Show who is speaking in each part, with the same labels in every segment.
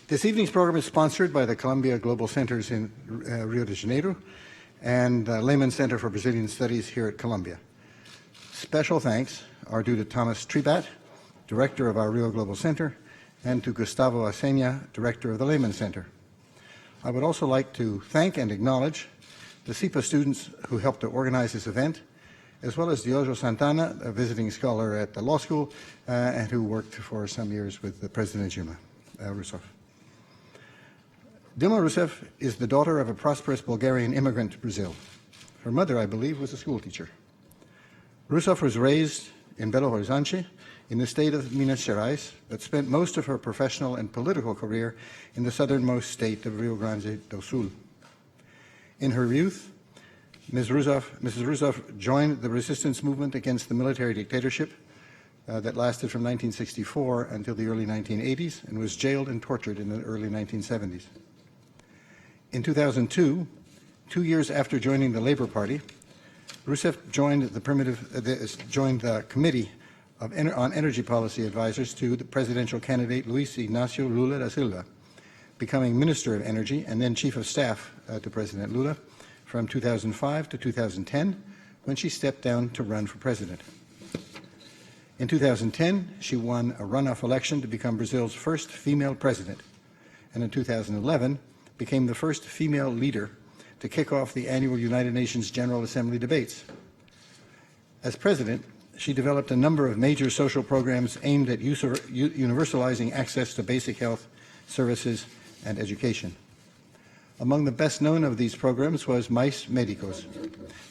Speaker 1: This evening's program is sponsored by the Columbia Global Centers in Rio de Janeiro and Lehman Center for Brazilian Studies here at Columbia. Special thanks are due to Thomas Trebat, Director of our Rio Global Center, and to Gustavo Acena, Director of the Lehman Center. I would also like to thank and acknowledge the CIPA students who helped to organize this event, as well as Diogo Santana, a visiting scholar at the law school, and who worked for some years with President Dilma Rousseff. Dilma Rousseff is the daughter of a prosperous Bulgarian immigrant to Brazil. Her mother, I believe, was a schoolteacher. Rousseff was raised in Belo Horizonte in the state of Minas Gerais, but spent most of her professional and political career in the southernmost state of Rio Grande do Sul. In her youth, Mrs. Rousseff joined the resistance movement against the military dictatorship that lasted from 1964 until the early 1980s and was jailed and tortured in the early 1970s. In 2002, 2 years after joining the Labour Party, Rousseff joined the Committee on Energy Policy Advisors to the presidential candidate Luiz Inácio Lula da Silva, becoming Minister of Energy and then Chief of Staff to President Lula from 2005 to 2010, when she stepped down to run for president. In 2010, she won a runoff election to become Brazil's first female president, and in 2011, became the first female leader to kick off the annual United Nations General Assembly debates. As president, she developed a number of major social programs aimed at universalizing access to basic health services and education. Among the best known of these programs was Mais Médicos,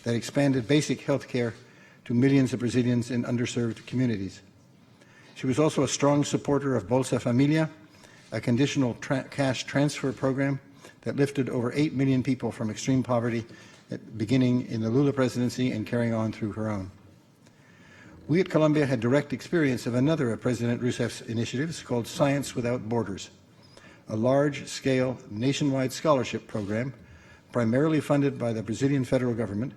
Speaker 1: that expanded basic health care to millions of Brazilians in underserved communities. She was also a strong supporter of Bolsa Familia, a conditional cash transfer program that lifted over 8 million people from extreme poverty, beginning in the Lula presidency and carrying on through her own. We at Columbia had direct experience of another of President Rousseff's initiatives called Science Without Borders, a large-scale nationwide scholarship program primarily funded by the Brazilian federal government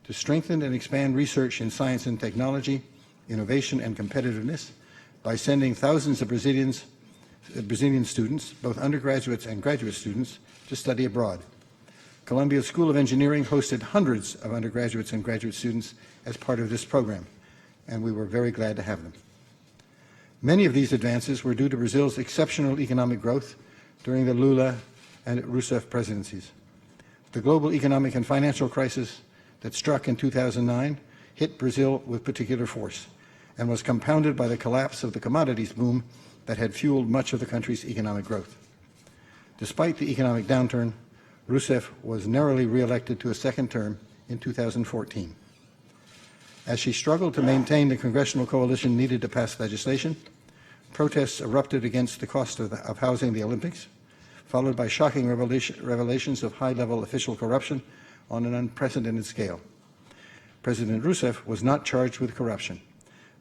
Speaker 1: to strengthen and expand research in science and technology, innovation and competitiveness by sending thousands of Brazilian students, both undergraduates and graduate students, to study abroad. Columbia School of Engineering hosted hundreds of undergraduates and graduate students as part of this program, and we were very glad to have them. Many of these advances were due to Brazil's exceptional economic growth during the Lula and Rousseff presidencies. The global economic and financial crisis that struck in 2009 hit Brazil with particular force and was compounded by the collapse of the commodities boom that had fueled much of the country's economic growth. Despite the economic downturn, Rousseff was narrowly re-elected to a second term in 2014. As she struggled to maintain the congressional coalition needed to pass legislation, protests erupted against the cost of housing the Olympics, followed by shocking revelations of high-level official corruption on an unprecedented scale. President Rousseff was not charged with corruption,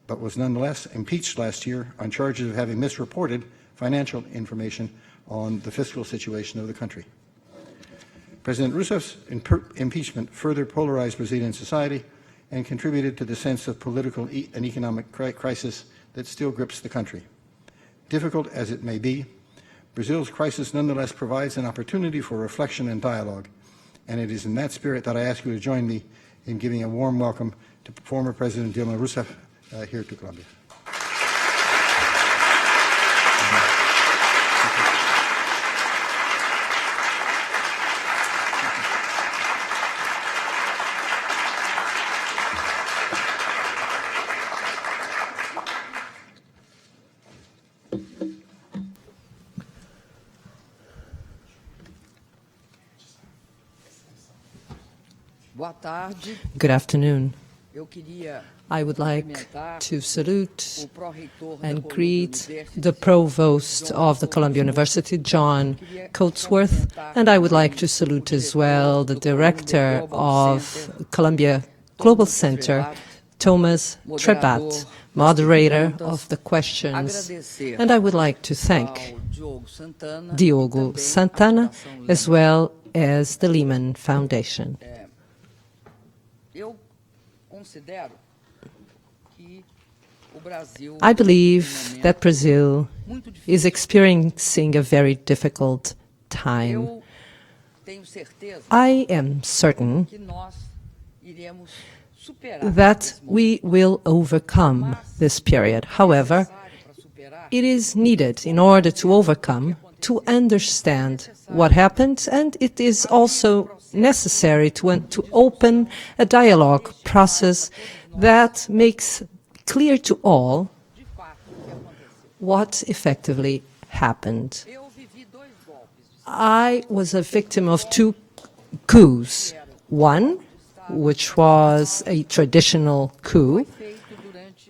Speaker 1: but was nonetheless impeached last year on charges of having misreported financial information on the fiscal situation of the country. President Rousseff's impeachment further polarized Brazilian society and contributed to the sense of political and economic crisis that still grips the country. Difficult as it may be, Brazil's crisis nonetheless provides an opportunity for reflection and dialogue, and it is in that spirit that I ask you to join me in giving a warm welcome to former President Dilma Rousseff here to Columbia.
Speaker 2: Good afternoon. I would like to salute and greet the Provost of the Columbia University, John Coatsworth, and I would like to salute as well the Director of Columbia Global Center, Thomas Trebat, moderator of the questions, and I would like to thank Diogo Santana as well as the Lehman Foundation. I believe that Brazil is experiencing a very difficult time. I am certain that we will overcome this period. However, it is needed in order to overcome, to understand what happened, and it is also necessary to open a dialogue process that makes clear to all what effectively happened. I was a victim of two coups. One, which was a traditional coup,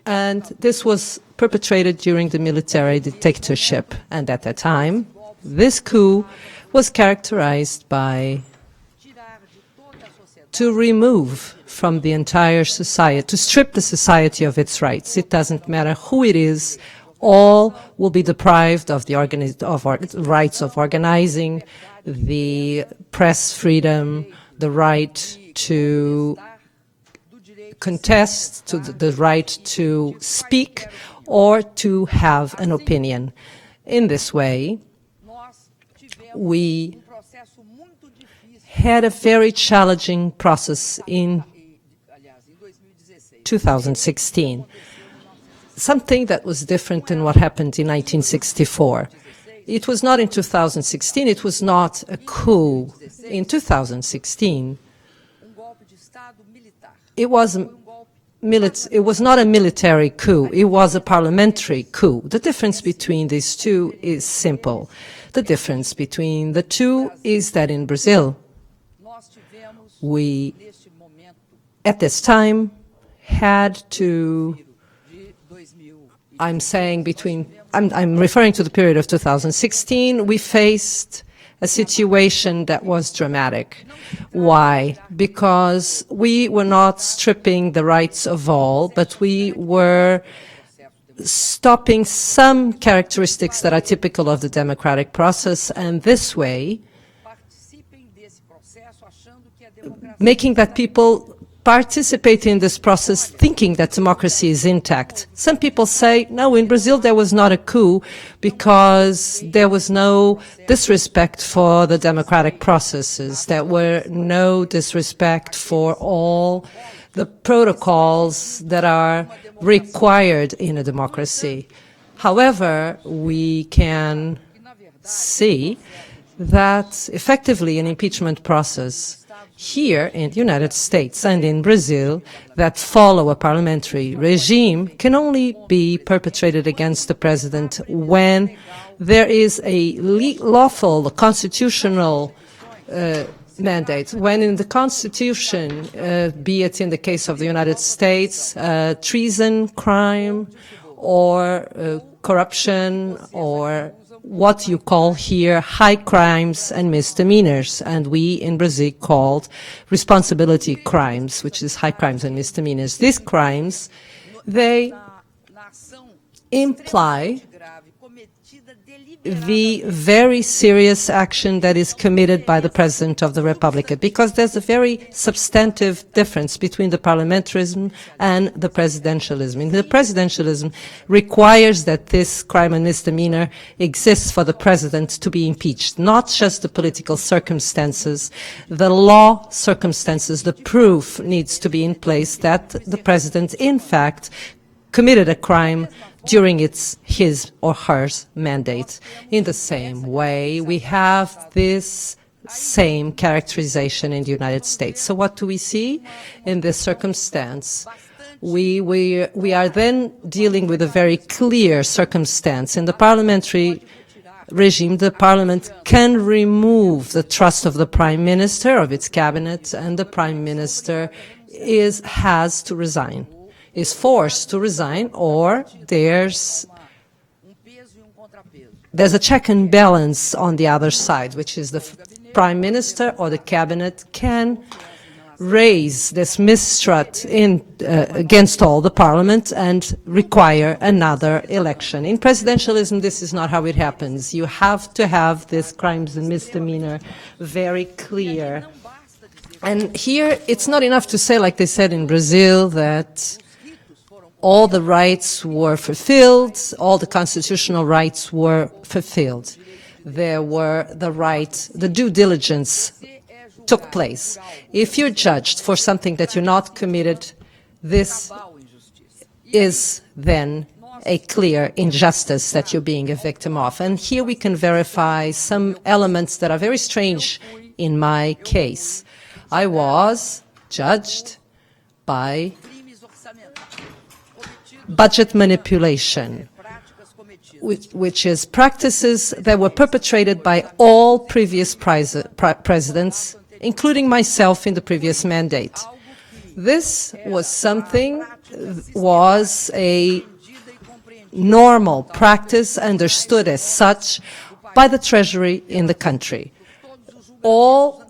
Speaker 2: and this was perpetrated during the military dictatorship. And at that time, this coup was characterized by to remove from the entire society, to strip the society of its rights. It doesn't matter who it is, all will be deprived of the rights of organizing, the press freedom, the right to contest, to the right to speak or to have an opinion. In this way, we had a very challenging process in 2016, something that was different than what happened in 1964. It was not in 2016, it was not a coup. In 2016, it was not a military coup, it was a parliamentary coup. The difference between these two is simple. The difference between the two is that in Brazil, we, at this time, had to, I'm referring to the period of 2016, we faced a situation that was dramatic. Why? Because we were not stripping the rights of all, but we were stopping some characteristics that are typical of the democratic process, and this way, making that people participate in this process thinking that democracy is intact. Some people say, no, in Brazil there was not a coup because there was no disrespect for the democratic processes. There were no disrespect for all the protocols that are required in a democracy. However, we can see that effectively an impeachment process here in the United States and in Brazil that follow a parliamentary regime can only be perpetrated against the president when there is a lawful constitutional mandate. When in the Constitution, be it in the case of the United States, treason, crime, or corruption, or what you call here high crimes and misdemeanors, and we in Brazil called responsibility crimes, which is high crimes and misdemeanors. These crimes, they imply the very serious action that is committed by the President of the Republic, because there's a very substantive difference between the parliamentarism and the presidentialism. And the presidentialism requires that this crime and misdemeanor exists for the President to be impeached, not just the political circumstances, the law circumstances, the proof needs to be in place that the President, in fact, committed a crime during his or her mandate. In the same way, we have this same characterization in the United States. So what do we see in this circumstance? We are then dealing with a very clear circumstance. In the parliamentary regime, the parliament can remove the trust of the prime minister, of its cabinet, and the prime minister has to resign, is forced to resign, or there's a check and balance on the other side, which is the prime minister or the cabinet can raise this mistrust against all the parliament and require another election. In presidentialism, this is not how it happens. You have to have this crimes and misdemeanor very clear. And here, it's not enough to say, like they said in Brazil, that all the rights were fulfilled, all the constitutional rights were fulfilled. There were the due diligence took place. If you're judged for something that you're not committed, this is then a clear injustice that you're being a victim of. And here we can verify some elements that are very strange in my case. I was judged by budget manipulation, which is practices that were perpetrated by all previous presidents, including myself in the previous mandate. This was a normal practice understood as such by the Treasury in the country. All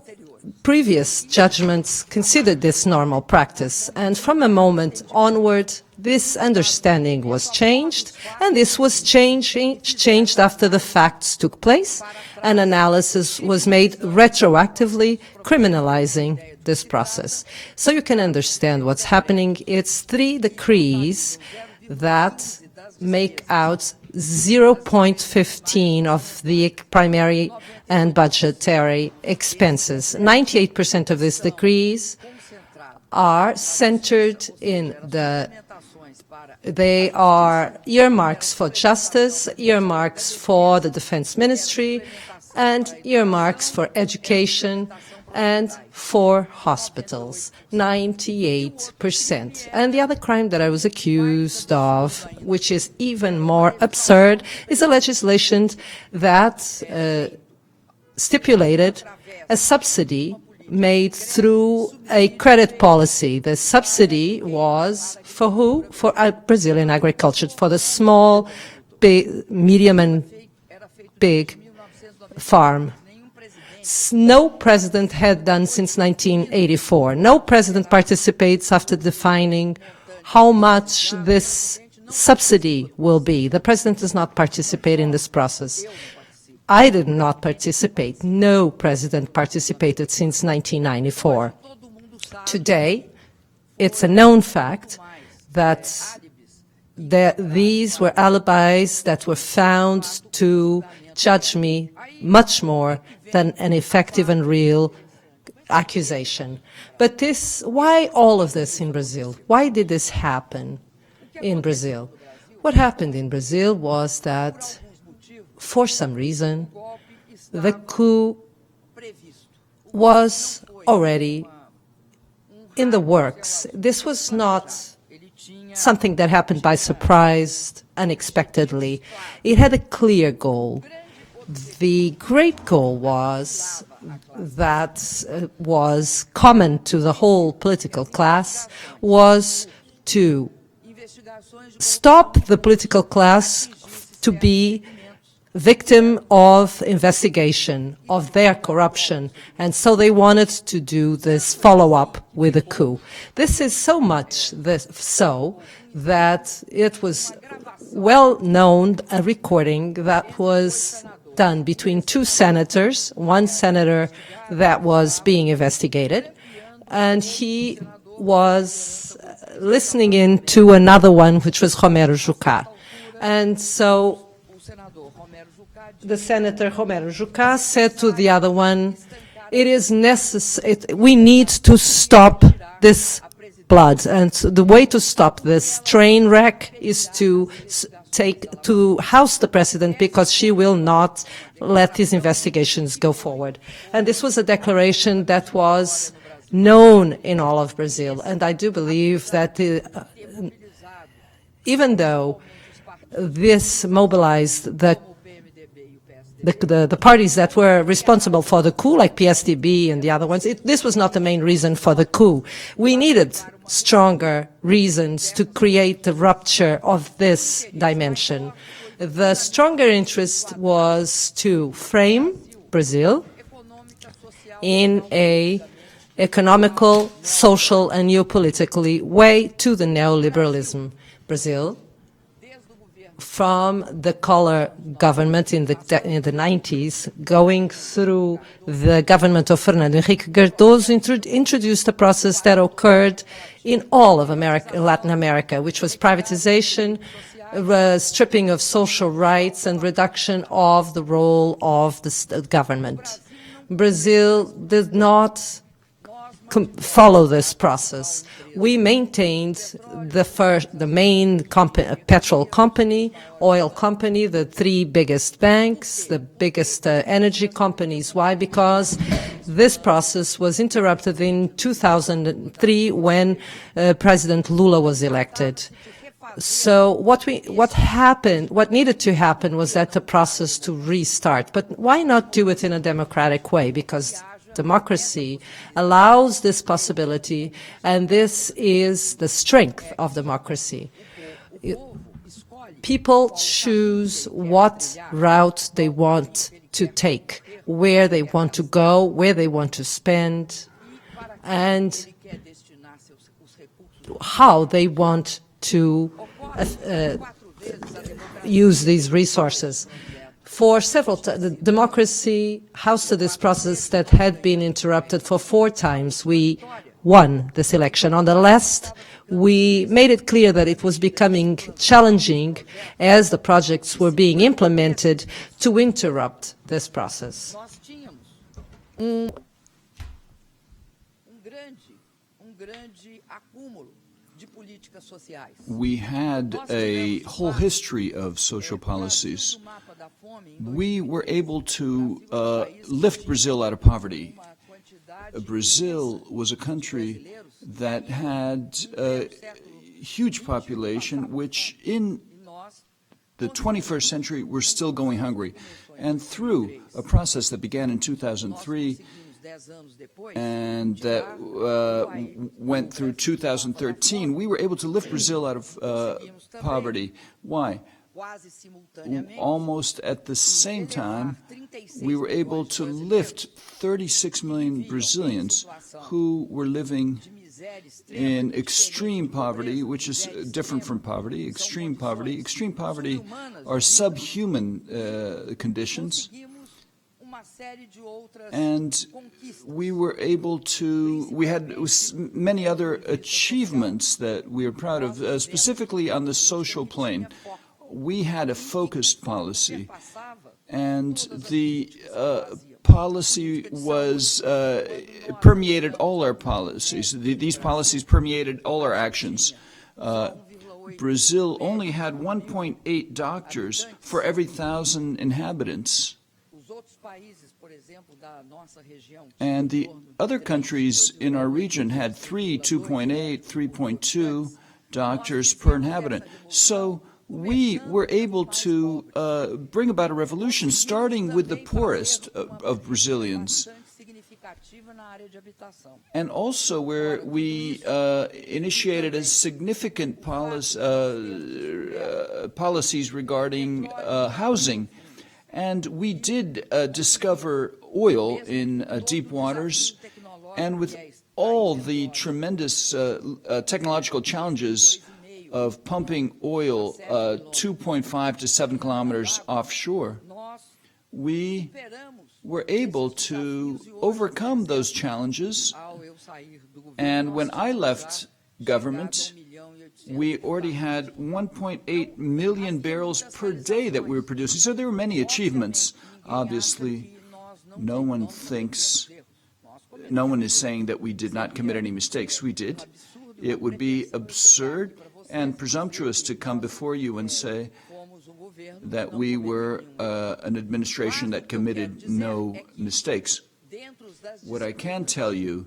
Speaker 2: previous judgments considered this normal practice, and from a moment onward, this understanding was changed, and this was changed after the facts took place. An analysis was made retroactively, criminalizing this process. So you can understand what's happening. It's 3 decrees that make out 0.15 of the primary and budgetary expenses. 98% of these decrees are centered in they are earmarks for justice, earmarks for the defense ministry, and earmarks for education and for hospitals, 98%. And the other crime that I was accused of, which is even more absurd, is a legislation that stipulated a subsidy made through a credit policy. The subsidy was for who? For Brazilian agriculture, for the small, medium and big farm. No president had done since 1984. No president participates after defining how much this subsidy will be. The president does not participate in this process. I did not participate. No president participated since 1994. Today, it's a known fact that these were alibis that were found to judge me much more than an effective and real accusation. But why all of this in Brazil? Why did this happen in Brazil? What happened in Brazil was that, for some reason, the coup was already in the works. This was not something that happened by surprise, unexpectedly. It had a clear goal. The great goal was common to the whole political class, was to stop the political class to be victim of investigation of their corruption, and so they wanted to do this follow-up with a coup. This is so much so that it was well known, a recording that was done between 2 senators, one senator that was being investigated, and he was listening in to another one, which was Romero Jucá. And so the Senator Romero Jucá said to the other one, it is necessary, we need to stop this blood, and the way to stop this train wreck is to house the president, because she will not let these investigations go forward. And this was a declaration that was known in all of Brazil, and I do believe that even though this mobilized the parties that were responsible for the coup, like PSDB and the other ones, this was not the main reason for the coup. We needed stronger reasons to create the rupture of this dimension. The stronger interest was to frame Brazil in a economical, social, and geopolitically way to the neoliberalism. Brazil, from the color government in the 90s, going through the government of Fernando Henrique Cardoso, introduced a process that occurred in all of Latin America, which was privatization, stripping of social rights, and reduction of the role of the government. Brazil did not follow this process. We maintained the main petrol company, oil company, the three biggest banks, the biggest energy companies. Why? Because this process was interrupted in 2003 when President Lula was elected. So what needed to happen was that the process to restart. But why not do it in a democratic way? Because democracy allows this possibility, and this is the strength of democracy. People choose what route they want to take, where they want to go, where they want to spend, and how they want to use these resources. For several times, democracy hosted this process that had been interrupted for 4 times. We won this election. On the last, we made it clear that it was becoming challenging as the projects were being implemented to interrupt this process.
Speaker 3: We had a whole history of social policies. We were able to lift Brazil out of poverty. Brazil was a country that had a huge population, which in the 21st century were still going hungry. And through a process that began in 2003 and that went through 2013, we were able to lift Brazil out of poverty. Why? Almost at the same time, we were able to lift 36 million Brazilians who were living in extreme poverty, which is different from poverty, extreme poverty. Extreme poverty are subhuman conditions. And we were able to, we had many other achievements that we are proud of, specifically on the social plane. We had a focused policy, and the policy was permeated all our policies. These policies permeated all our actions. Brazil only had 1.8 doctors for every 1,000 inhabitants. And the other countries in our region had 2.8, 3.2 doctors per inhabitant. So we were able to bring about a revolution, starting with the poorest of Brazilians. And also where we initiated a significant policies regarding housing. And we did discover oil in deep waters, and with all the tremendous technological challenges of pumping oil 2.5 to 7 kilometers offshore, we were able to overcome those challenges. And when I left government, we already had 1.8 million barrels per day that we were producing. So there were many achievements. Obviously, no one is saying that we did not commit any mistakes. We did. It would be absurd and presumptuous to come before you and say that we were an administration that committed no mistakes. What I can tell you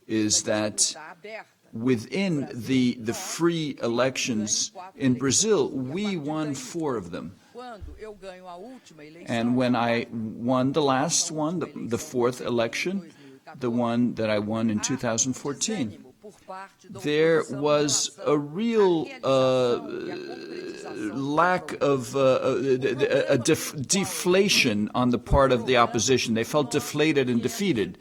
Speaker 3: is that within the free elections in Brazil, we won 4 of them. And when I won the last one, the 4th election, the one that I won in 2014, there was a real lack of deflation on the part of the opposition. They felt deflated and defeated.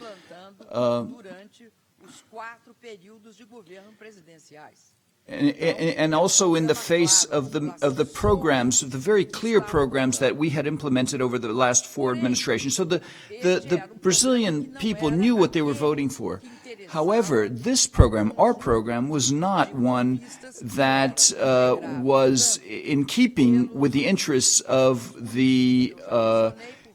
Speaker 3: and also in the face of the programs, the very clear programs that we had implemented over the last 4 administrations. So the Brazilian people knew what they were voting for. However, this program, our program, was not one that was in keeping with the interests of the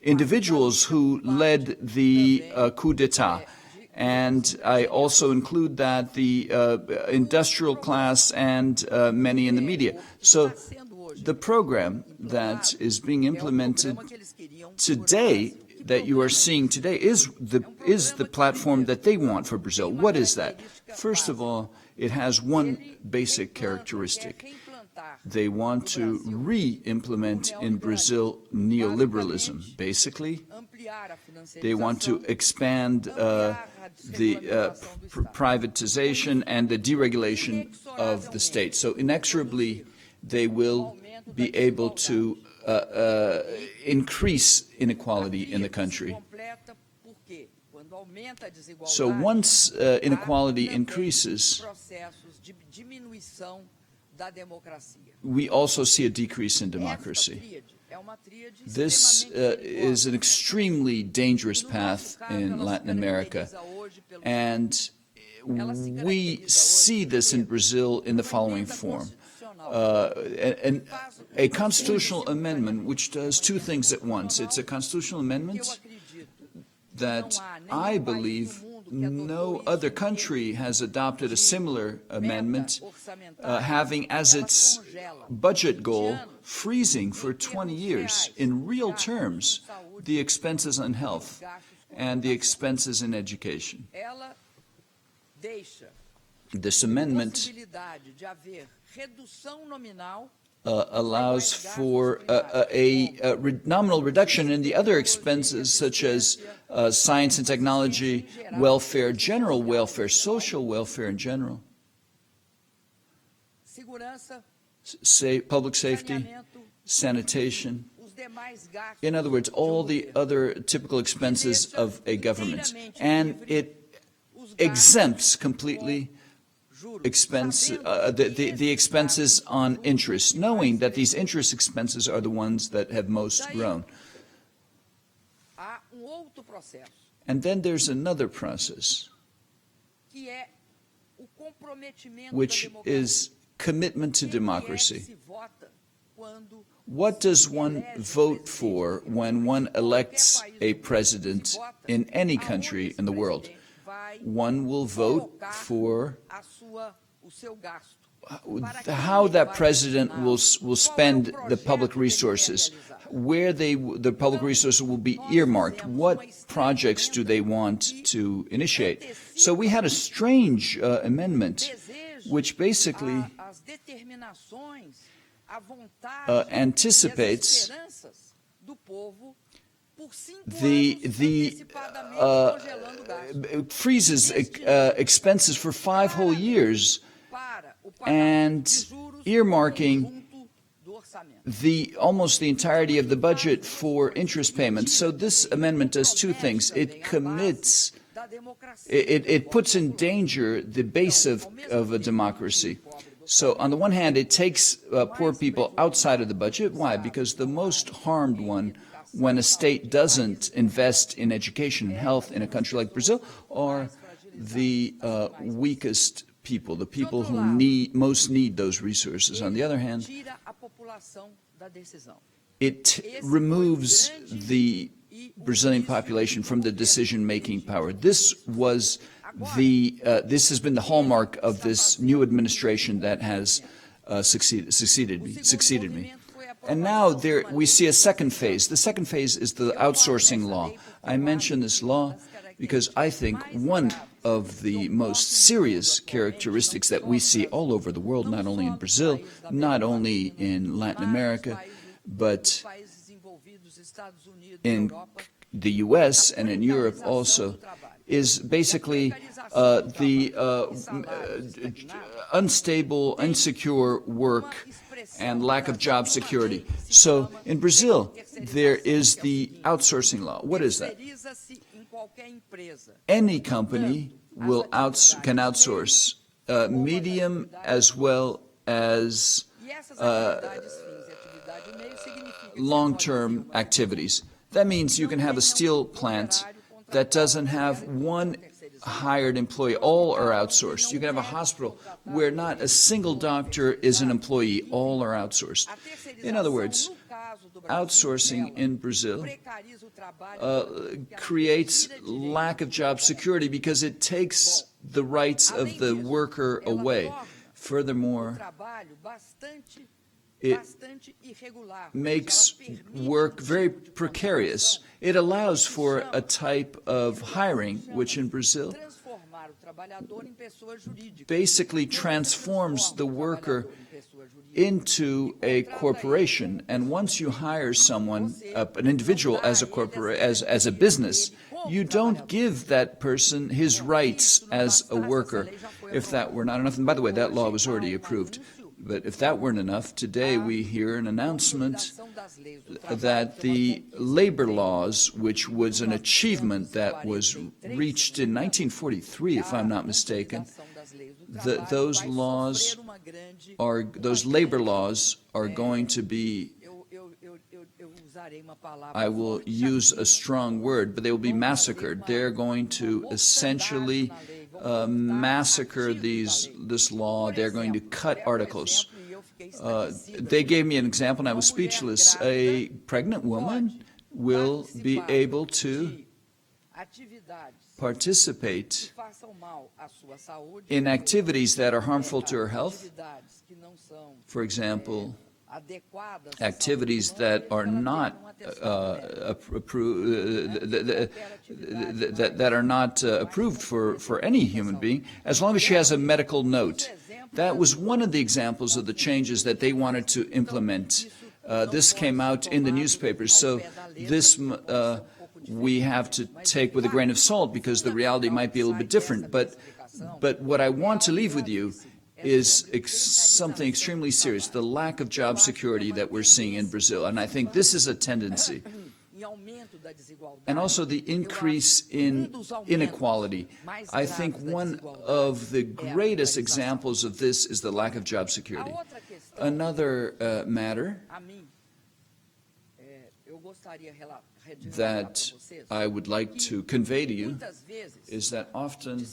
Speaker 3: individuals who led the coup d'etat. And I also include that the industrial class and many in the media. So the program that is being implemented today, that you are seeing today, is the platform that they want for Brazil. What is that? First of all, it has one basic characteristic. They want to re-implement in Brazil neoliberalism. Basically, they want to expand the privatization and the deregulation of the state. So inexorably, they will be able to increase inequality in the country. So once inequality increases, we also see a decrease in democracy. This is an extremely dangerous path in Latin America, and we see this in Brazil in the following form. A constitutional amendment which does 2 things at once. It's a constitutional amendment that I believe no other country has adopted a similar amendment, having as its budget goal freezing for 20 years in real terms the expenses on health and the expenses in education. This amendment allows for a nominal reduction in the other expenses, such as science and technology, welfare, general welfare, social welfare in general, public safety, sanitation. In other words, all the other typical expenses of a government. And it exempts completely the expenses on interest, knowing that these interest expenses are the ones that have most grown. And then there's another process, which is commitment to democracy. What does one vote for when one elects a president in any country in the world? One will vote for how that president will spend the public resources, where the public resources will be earmarked, what projects do they want to initiate. So we had a strange amendment which basically anticipates freezes expenses for 5 whole years and earmarking almost the entirety of the budget for interest payments. So this amendment does 2 things. It commits, it puts in danger the base of a democracy. So on the one hand, it takes poor people outside of the budget. Why? Because the most harmed one when a state doesn't invest in education and health in a country like Brazil are the weakest people, the people who most need those resources. On the other hand, it removes the Brazilian population from the decision-making power. This has been the hallmark of this new administration that has succeeded me. And now we see a second phase. The second phase is the outsourcing law. I mention this law because I think one of the most serious characteristics that we see all over the world, not only in Brazil, not only in Latin America, but in the U.S. and in Europe also, is basically the unstable, insecure work and lack of job security. So in Brazil, there is the outsourcing law. What is that? Any company can outsource medium as well as long-term activities. That means you can have a steel plant that doesn't have one hired employee, all are outsourced. You can have a hospital where not a single doctor is an employee, all are outsourced. In other words, outsourcing in Brazil creates lack of job security because it takes the rights of the worker away. Furthermore, it makes work very precarious. It allows for a type of hiring which in Brazil basically transforms the worker into a corporation. And once you hire someone, an individual as a business, you don't give that person his rights as a worker. If that were not enough, and by the way, that law was already approved. But if that weren't enough, today we hear an announcement that the labor laws, which was an achievement that was reached in 1943, if I'm not mistaken, those labor laws are going to be, I will use a strong word, but they will be massacred. They're going to essentially massacre this law. They're going to cut articles. They gave me an example, and I was speechless. A pregnant woman will be able to participate in activities that are harmful to her health. For example, activities that are not approved for any human being, as long as she has a medical note. That was one of the examples of the changes that they wanted to implement. This came out in the newspapers, so this we have to take with a grain of salt because the reality might be a little bit different. But what I want to leave with you is something extremely serious, the lack of job security that we're seeing in Brazil. And I think this is a tendency. And also the increase in inequality. I think one of the greatest examples of this is the lack of job security. Another matter that I would like to convey to you is that often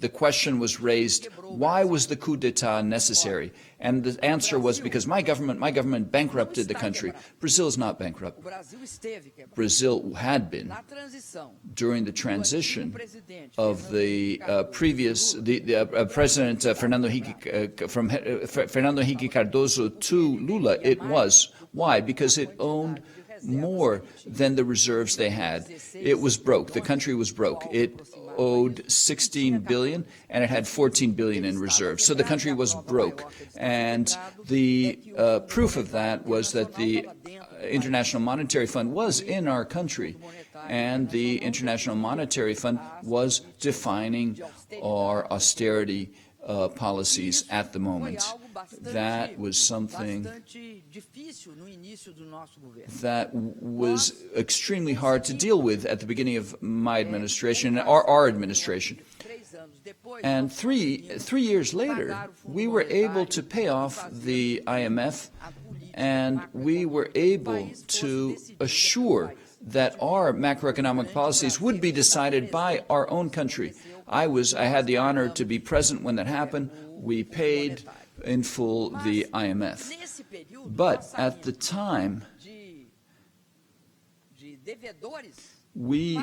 Speaker 3: the question was raised, why was the coup d'etat necessary? And the answer was because my government bankrupted the country. Brazil is not bankrupt. Brazil had been during the transition of the President Fernando Henrique Cardoso to Lula. It was. Why? Because it owned more than the reserves they had. It was broke. The country was broke. It owed 16 billion and it had 14 billion in reserves. So the country was broke. And the proof of that was that the International Monetary Fund was in our country. And the International Monetary Fund was defining our austerity policies at the moment. That was something that was extremely hard to deal with at the beginning of my administration, our administration. And three years later, we were able to pay off the IMF, and we were able to assure that our macroeconomic policies would be decided by our own country. I had the honor to be present when that happened. We paid in full the IMF. But at the time, we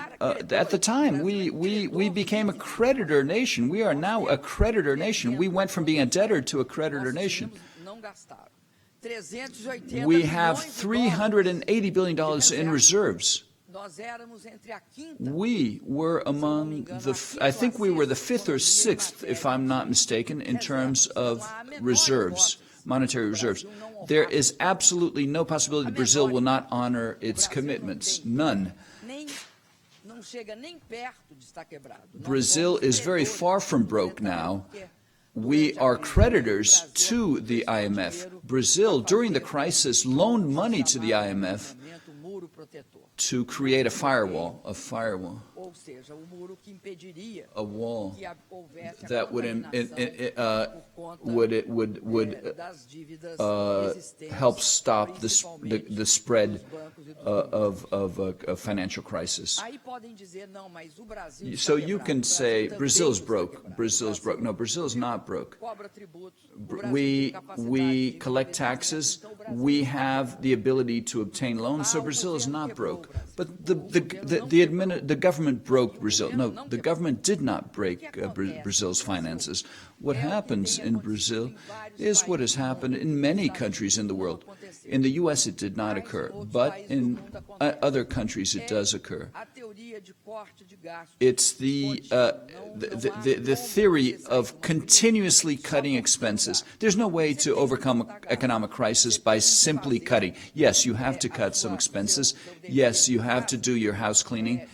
Speaker 3: became a creditor nation. We are now a creditor nation. We went from being a debtor to a creditor nation. We have $380 billion in reserves. We were among I think we were the 5th or 6th, if I'm not mistaken, in terms of reserves, monetary reserves. There is absolutely no possibility that Brazil will not honor its commitments. None. Brazil is very far from broke now. We are creditors to the IMF. Brazil, during the crisis, loaned money to the IMF to create a firewall, a wall that would help stop the spread of financial crisis. So you can say Brazil's broke. No, Brazil's not broke. We collect taxes. We have the ability to obtain loans. So Brazil is not broke. But the government broke Brazil. No, the government did not break Brazil's finances. What happens in Brazil is what has happened in many countries in the world. In the U.S. it did not occur, but in other countries it does occur. It's the theory of continuously cutting expenses. There's no way to overcome economic crisis by simply cutting. Yes, you have to cut some expenses. Yes, you have to do your house cleaning.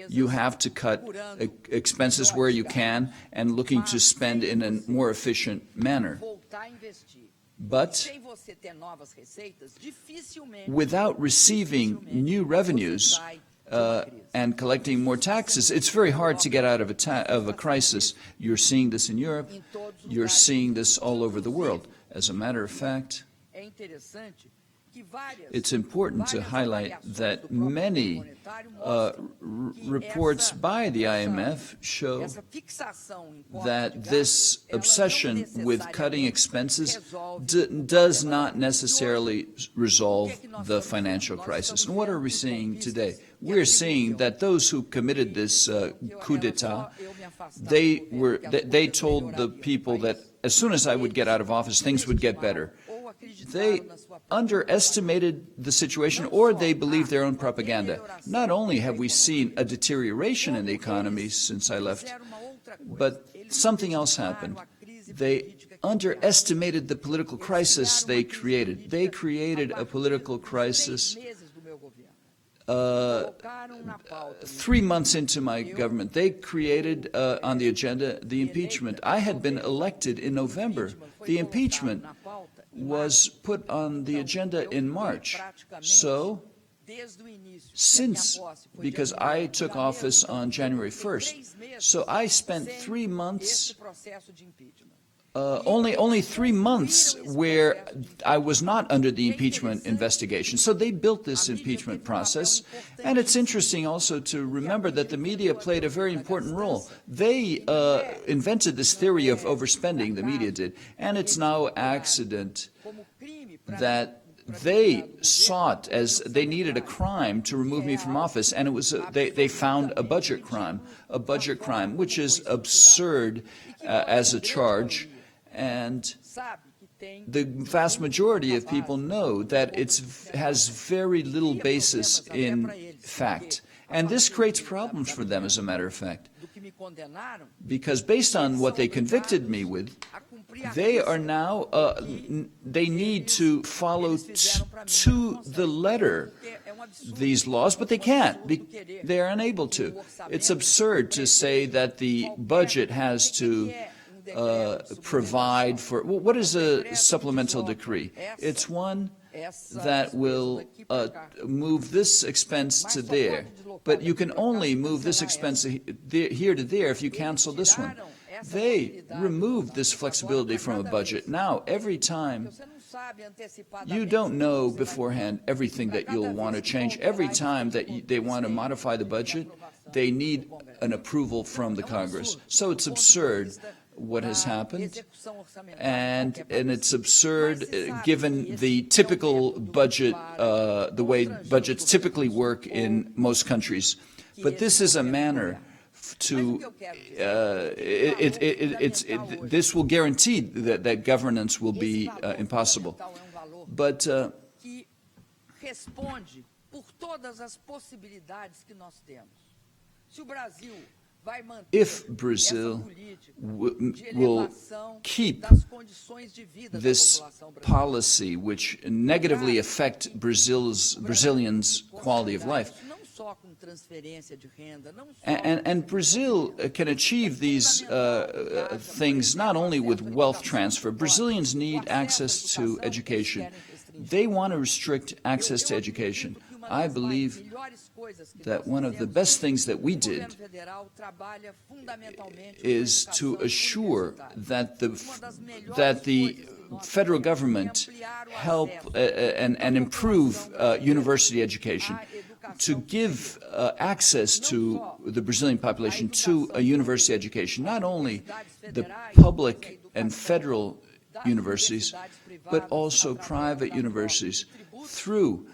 Speaker 3: You have to cut expenses where you can and looking to spend in a more efficient manner. But without receiving new revenues and collecting more taxes, it's very hard to get out of a crisis. You're seeing this in Europe. You're seeing this all over the world. As a matter of fact, it's important to highlight that many reports by the IMF show that this obsession with cutting expenses does not necessarily resolve the financial crisis. And what are we seeing today? We're seeing that those who committed this coup d'etat, they told the people that as soon as I would get out of office, things would get better. They underestimated the situation, or they believed their own propaganda. Not only have we seen a deterioration in the economy since I left, but something else happened. They underestimated the political crisis they created. They created a political crisis 3 months into my government. They created on the agenda the impeachment. I had been elected in November. The impeachment was put on the agenda in March. So, because I took office on January 1st, so I spent 3 months, only 3 months where I was not under the impeachment investigation. So they built this impeachment process, and it's interesting also to remember that the media played a very important role. They invented this theory of overspending, the media did, and it's no accident that they sought, as they needed a crime to remove me from office, and it was they found a budget crime, which is absurd as a charge. And the vast majority of people know that it has very little basis in fact. And this creates problems for them, as a matter of fact. Because based on what they convicted me with, they are now, they need to follow to the letter these laws, but they can't. They are unable to. It's absurd to say that the budget has to provide for, well, what is a supplemental decree? It's one that will move this expense to there, but you can only move this expense here to there if you cancel this one. They removed this flexibility from a budget. Now, every time, you don't know beforehand everything that you'll want to change. Every time that they want to modify the budget, they need an approval from the Congress. So it's absurd what has happened, and it's absurd given the typical budget, the way budgets typically work in most countries. But this is a manner to, this will guarantee that governance will be impossible. But if Brazil will keep this policy which negatively affect Brazilians' quality of life, and Brazil can achieve these things not only with wealth transfer. Brazilians need access to education. They want to restrict access to education. I believe that one of the best things that we did is to assure that the federal government help and improve university education, to give access to the Brazilian population to a university education, not only the public and federal universities, but also private universities through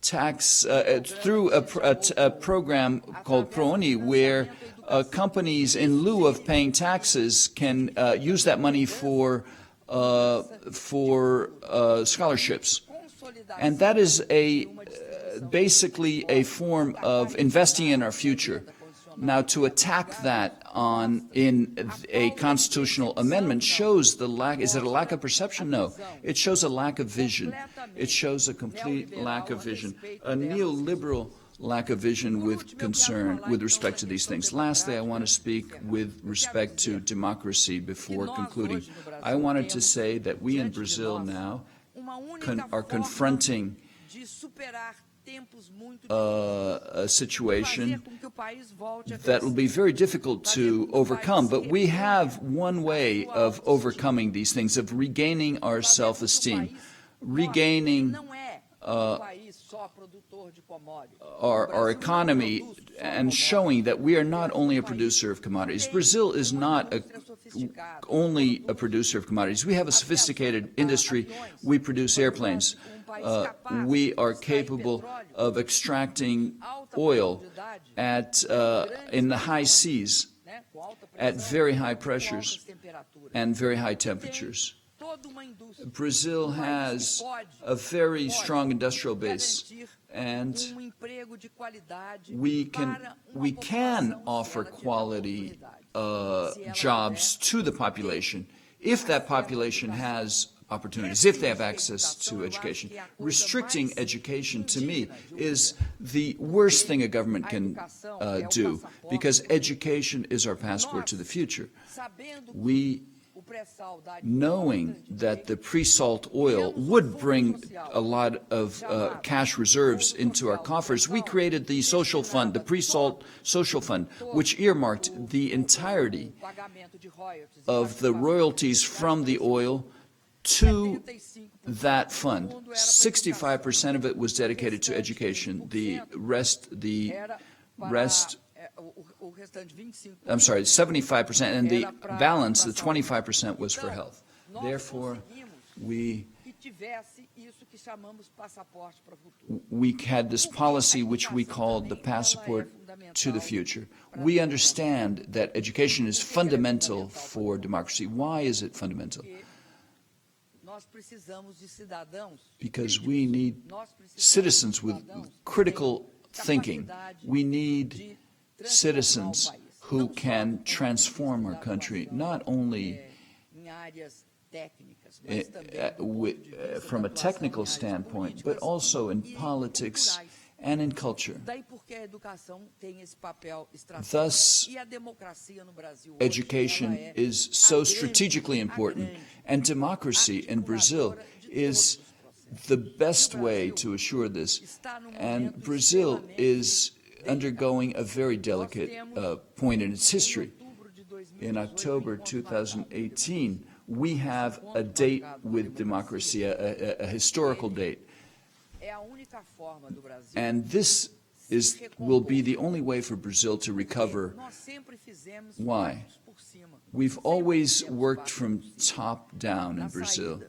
Speaker 3: through a program called ProUni, where companies, in lieu of paying taxes, can use that money for scholarships. And that is basically a form of investing in our future. Now, to attack that in a constitutional amendment shows the lack. Is it a lack of perception? No. It shows a lack of vision. It shows a complete lack of vision, a neoliberal lack of vision with respect to these things. Lastly, I want to speak with respect to democracy before concluding. I wanted to say that we in Brazil now are confronting a situation that will be very difficult to overcome. But we have one way of overcoming these things, of regaining our self-esteem, regaining our economy, and showing that we are not only a producer of commodities. Brazil is not only a producer of commodities. We have a sophisticated industry. We produce airplanes. We are capable of extracting oil in the high seas at very high pressures and very high temperatures. Brazil has a very strong industrial base, and we can offer quality jobs to the population if that population has opportunities, if they have access to education. Restricting education, to me, is the worst thing a government can do, because education is our passport to the future. Knowing that the pre-salt oil would bring a lot of cash reserves into our coffers, we created the social fund, the pre-salt social fund, which earmarked the entirety of the royalties from the oil to that fund. 65% of it was dedicated to education. The rest, 75%, and the balance, the 25%, was for health. Therefore, we had this policy which we called the passport to the future. We understand that education is fundamental for democracy. Why is it fundamental? Because we need citizens with critical thinking. We need citizens who can transform our country, not only from a technical standpoint, but also in politics and in culture. Thus, education is so strategically important, and democracy in Brazil is the best way to assure this. And Brazil is undergoing a very delicate point in its history. In October 2018, we have a date with democracy, a historical date. And this will be the only way for Brazil to recover. Why? We've always worked from top down in Brazil.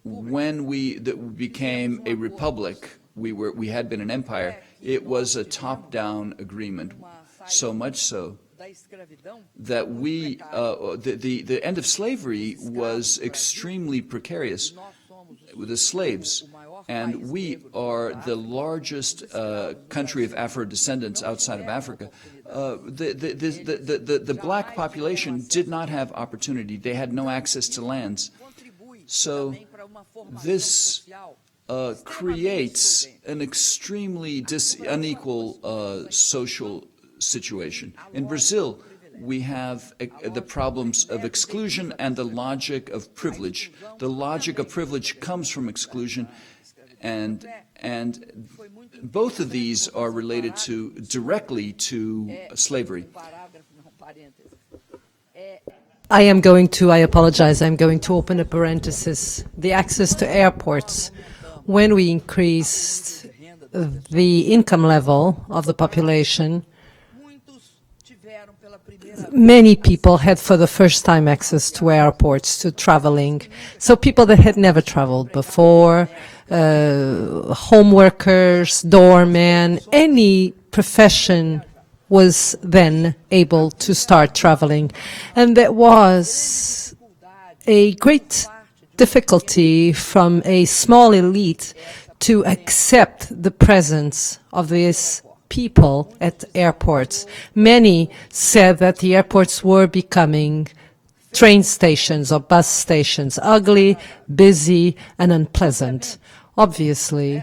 Speaker 3: When we became a republic, we had been an empire. It was a top-down agreement, so much so that the end of slavery was extremely precarious with the slaves. And we are the largest country of Afro-descendants outside of Africa. The black population did not have opportunity. They had no access to lands. So this creates an extremely unequal social situation. In Brazil, we have the problems of exclusion and the logic of privilege. The logic of privilege comes from exclusion, and both of these are related directly to slavery.
Speaker 2: I apologize, I'm going to open a parenthesis. The access to airports. When we increased the income level of the population, many people had for the first time access to airports, to traveling. So people that had never traveled before, home workers, doormen, any profession was then able to start traveling. And there was a great difficulty from a small elite to accept the presence of these people at airports. Many said that the airports were becoming train stations or bus stations, ugly, busy, and unpleasant. Obviously,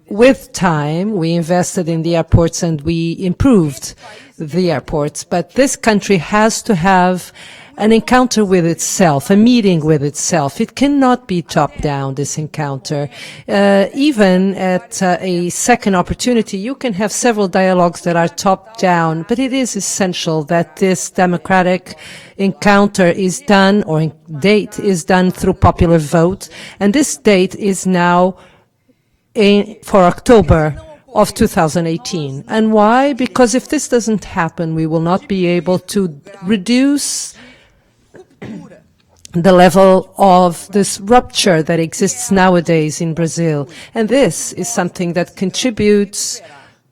Speaker 2: with time, we invested in the airports and we improved the airports. But this country has to have an encounter with itself, a meeting with itself. It cannot be top-down, this encounter. Even at a second opportunity, you can have several dialogues that are top-down, but it is essential that this democratic encounter is done, or date is done through popular vote. And this date is now for October of 2018. And why? Because if this doesn't happen, we will not be able to reduce the level of this rupture that exists nowadays in Brazil. And this is something that contributes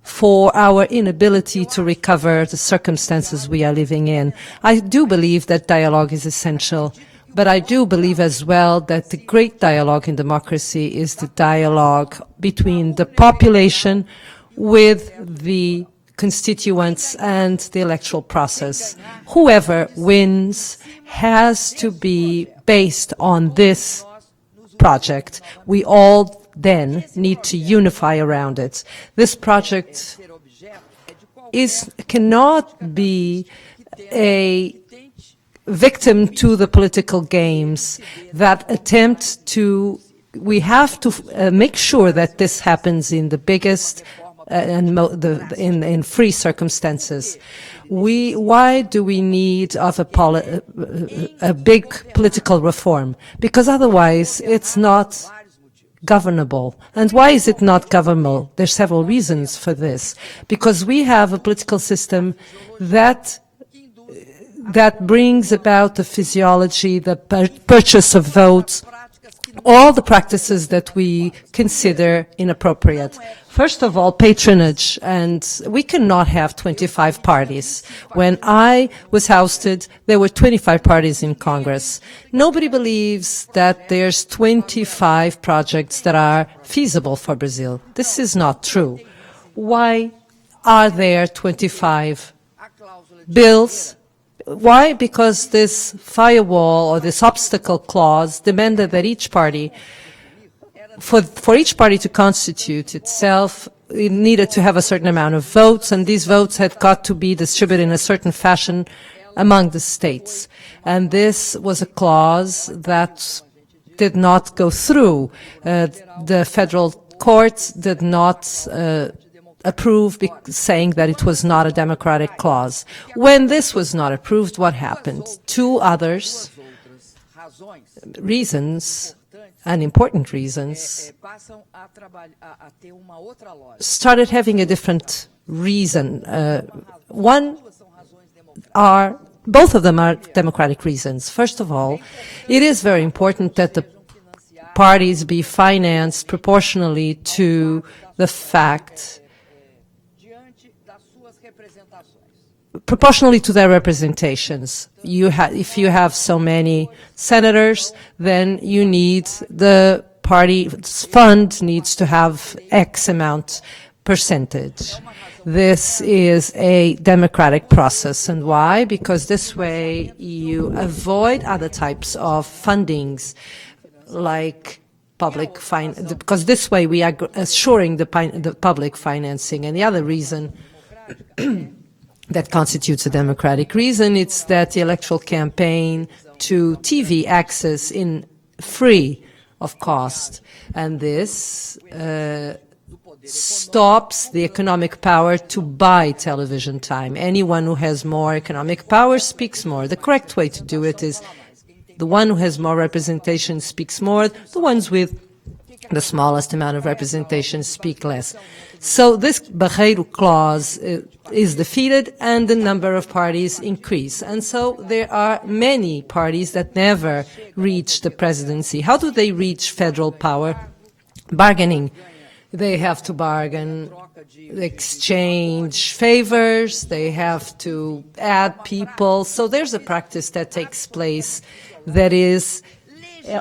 Speaker 2: for our inability to recover the circumstances we are living in. I do believe that dialogue is essential, but I do believe as well that the great dialogue in democracy is the dialogue between the population with the constituents and the electoral process. Whoever wins has to be based on this project. We all then need to unify around it. This project cannot be a victim to the political games that attempt to. We have to make sure that this happens in the biggest and in free circumstances. Why do we need of a big political reform? Because otherwise it's not governable. And why is it not governable? There's several reasons for this. Because we have a political system that brings about the physiology, the purchase of votes, all the practices that we consider inappropriate. First of all, patronage, and we cannot have 25 parties. When I was ousted, there were 25 parties in Congress. Nobody believes that there's 25 projects that are feasible for Brazil. This is not true. Why are there 25 bills? Why? Because this firewall or this obstacle clause demanded that each party, for each party to constitute itself, it needed to have a certain amount of votes, and these votes had got to be distributed in a certain fashion among the states. And this was a clause that did not go through. The federal courts did not approved, saying that it was not a democratic clause. When this was not approved, what happened? Two others reasons, and important reasons, started having a different reason. Both of them are democratic reasons. First of all, it is very important that the parties be financed proportionally to the fact, proportionally to their representations. If you have so many senators, then you need the party's fund needs to have X amount percentage. This is a democratic process. And why? Because this way you avoid other types of fundings, like public because this way we are assuring the public financing. And the other reason that constitutes a democratic reason. It's that the electoral campaign to TV access in free of cost. And this stops the economic power to buy television time. Anyone who has more economic power speaks more. The correct way to do it is the one who has more representation speaks more, the ones with the smallest amount of representation speak less. So this Barreiro clause is defeated and the number of parties increase. And so there are many parties that never reach the presidency. How do they reach federal power? Bargaining. They have to bargain, exchange favors, they have to add people. So there's a practice that takes place that is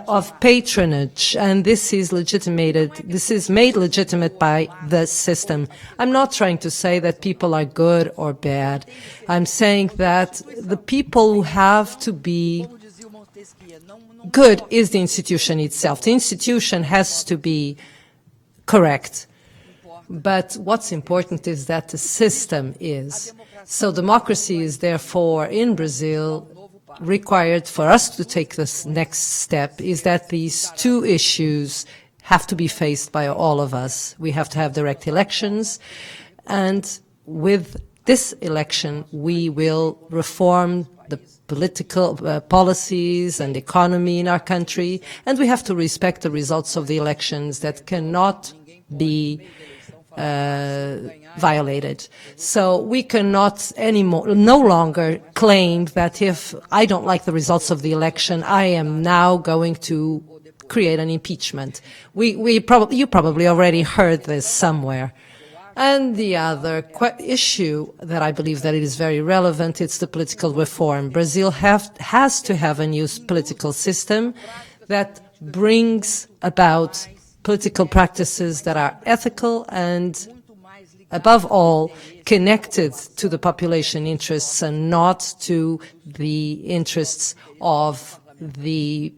Speaker 2: of patronage, and this is made legitimate by the system. I'm not trying to say that people are good or bad. I'm saying that the people who have to be good is the institution itself. The institution has to be correct. But what's important is that the system is. So democracy is therefore in Brazil required for us to take this next step is that these two issues have to be faced by all of us. We have to have direct elections, and with this election we will reform the political policies and economy in our country, and we have to respect the results of the elections that cannot be violated. So we cannot no longer claim that if I don't like the results of the election, I am now going to create an impeachment. You probably already heard this somewhere. And the other issue that I believe that it is very relevant, it's the political reform. Brazil has to have a new political system that brings about political practices that are ethical and, above all, connected to the population interests and not to the interests of the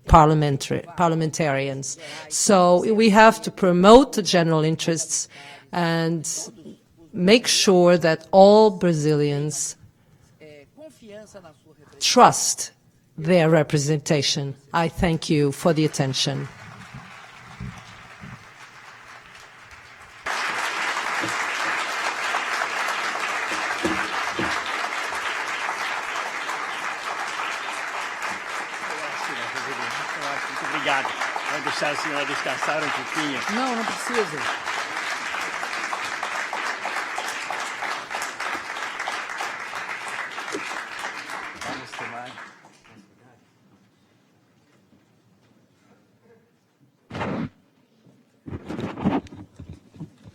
Speaker 2: parliamentarians. So we have to promote the general interests and make sure that all Brazilians trust their representation. I thank you for the attention.
Speaker 4: Obrigado. Vai deixar a senhora descansar pouquinho?
Speaker 5: Não, não precisa.
Speaker 4: Vamos tomar.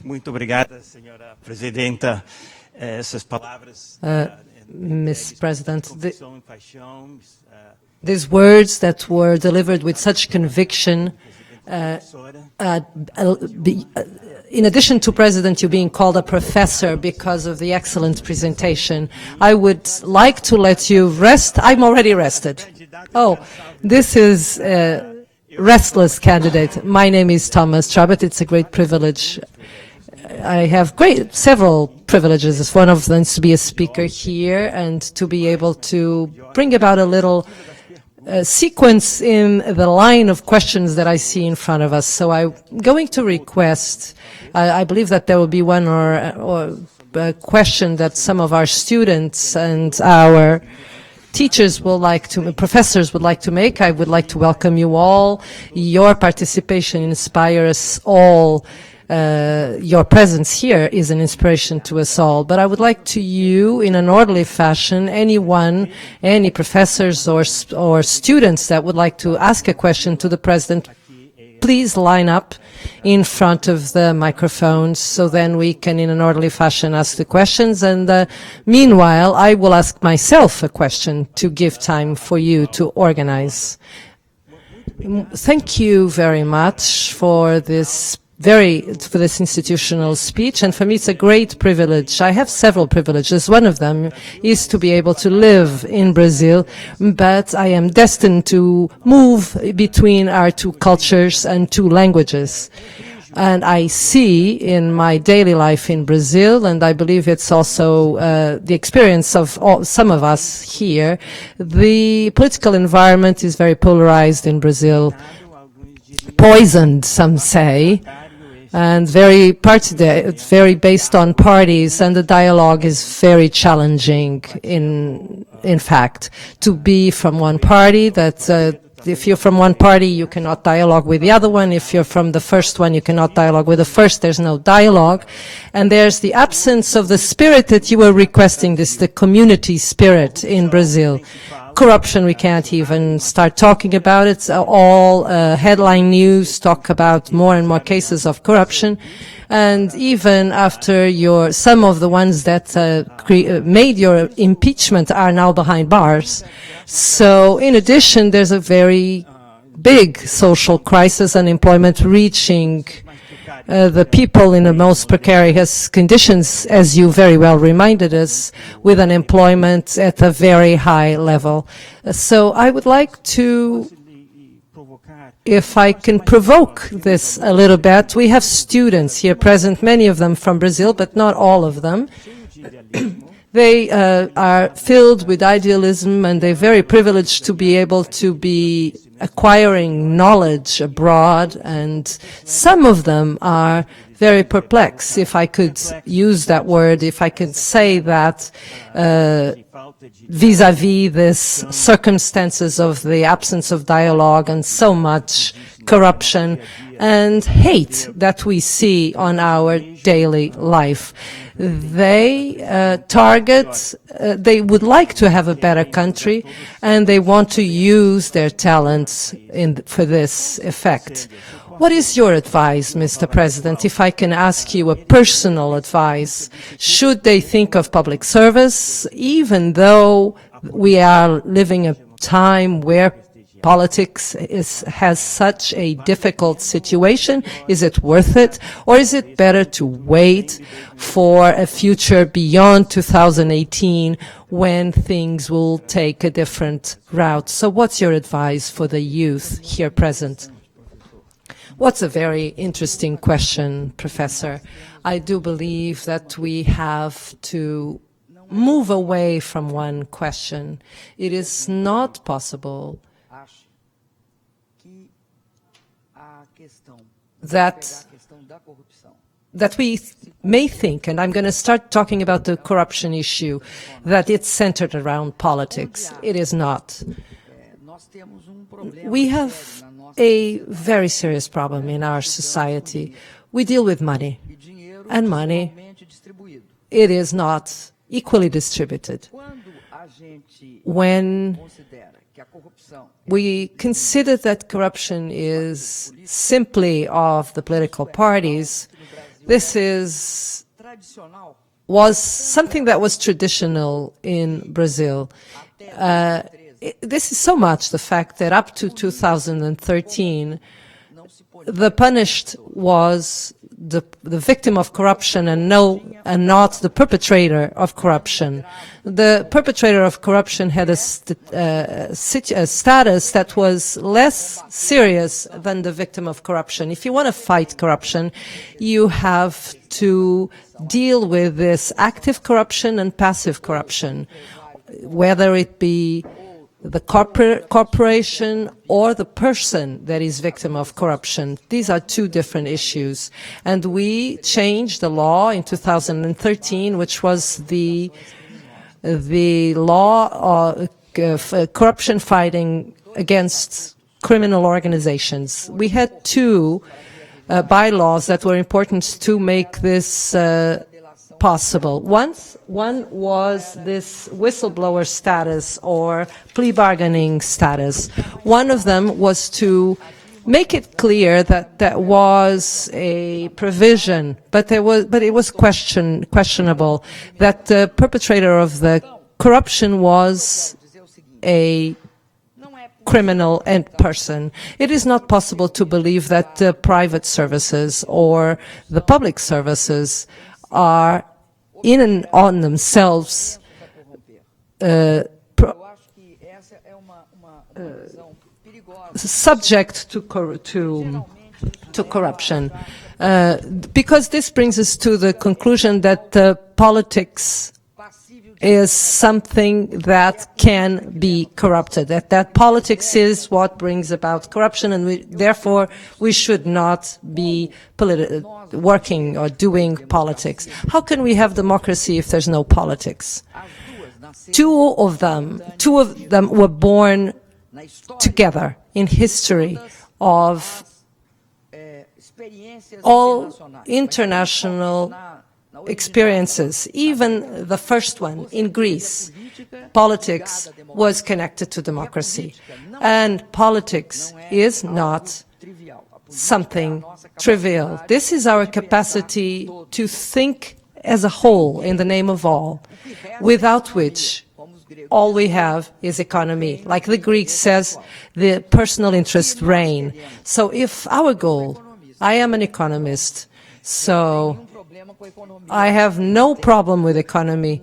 Speaker 4: Muito obrigada, senhora presidenta. Essas palavras.
Speaker 2: Ms. President, these words that were delivered with such conviction, in addition to President, you being called a professor because of the excellent presentation, I would like to let you rest. I'm already rested. Oh, this is a restless candidate. My name is Thomas Trebat. It's a great privilege. I have several privileges. One of them is to be a speaker here and to be able to bring about a little sequence in the line of questions that I see in front of us. So I'm going to request, I believe that there will be one or a question that some of our students and our teachers will like to, professors would like to make. I would like to welcome you all. Your participation inspires us all. Your presence here is an inspiration to us all. But I would like to you, in an orderly fashion, any professors or students that would like to ask a question to the President, please line up in front of the microphones so then we can, in an orderly fashion, ask the questions. And meanwhile, I will ask myself a question to give time for you to organize. Thank you very much for this institutional speech, and for me it's a great privilege. I have several privileges. One of them is to be able to live in Brazil, but I am destined to move between our two cultures and two languages. And I see in my daily life in Brazil, and I believe it's also the experience of some of us here, the political environment is very polarized in Brazil, poisoned, some say, and very based on parties, and the dialogue is very challenging in fact. To be from one party, that if you're from one party, you cannot dialogue with the other one. If you're from the first one, you cannot dialogue with the first. There's no dialogue. And there's the absence of the spirit that you were requesting, the community spirit in Brazil. Corruption, we can't even start talking about it. All headline news talk about more and more cases of corruption. And even after some of the ones that made your impeachment are now behind bars. So in addition, there's a very big social crisis, unemployment reaching the people in the most precarious conditions, as you very well reminded us, with unemployment at a very high level. So I would like to, if I can provoke this a little bit, we have students here present, many of them from Brazil, but not all of them. They are filled with idealism, and they're very privileged to be able to be acquiring knowledge abroad, and some of them are very perplexed, if I could use that word, if I could say that, vis-à-vis this circumstances of the absence of dialogue and so much corruption and hate that we see on our daily life. They they would like to have a better country, and they want to use their talents for this effect. What is your advice, Mr. President, if I can ask you a personal advice? Should they think of public service, even though we are living a time where politics has such a difficult situation? Is it worth it? Or is it better to wait for a future beyond 2018 when things will take a different route? So what's your advice for the youth here present? What's a very interesting question, Professor. I do believe that we have to move away from one question. It is not possible that we may think, and I'm going to start talking about the corruption issue, that it's centered around politics. It is not. We have a very serious problem in our society. We deal with money, and money, it is not equally distributed. When we consider that corruption is simply of the political parties, this was something that was traditional in Brazil. This is so much the fact that up to 2013, the punished was the victim of corruption and not the perpetrator of corruption. The perpetrator of corruption had a status that was less serious than the victim of corruption. If you want to fight corruption, you have to deal with this active corruption and passive corruption, whether it be the corporation or the person that is victim of corruption. These are two different issues. And we changed the law in 2013, which was the law of corruption fighting against criminal organizations. We had two bylaws that were important to make this possible. One was this whistleblower status or plea bargaining status. One of them was to make it clear that there was a provision, but it was questionable, that the perpetrator of the corruption was a criminal and person. It is not possible to believe that the private services or the public services are in and on themselves subject to to corruption. Because this brings us to the conclusion that politics is something that can be corrupted, that politics is what brings about corruption, and therefore we should not be working or doing politics. How can we have democracy if there's no politics? Two of them were born together in history of all international experiences. Even the first one in Greece, politics was connected to democracy. And politics is not something trivial. This is our capacity to think as a whole in the name of all, without which all we have is economy. Like the Greek says, the personal interests reign. So if our goal, I am an economist, so I have no problem with economy.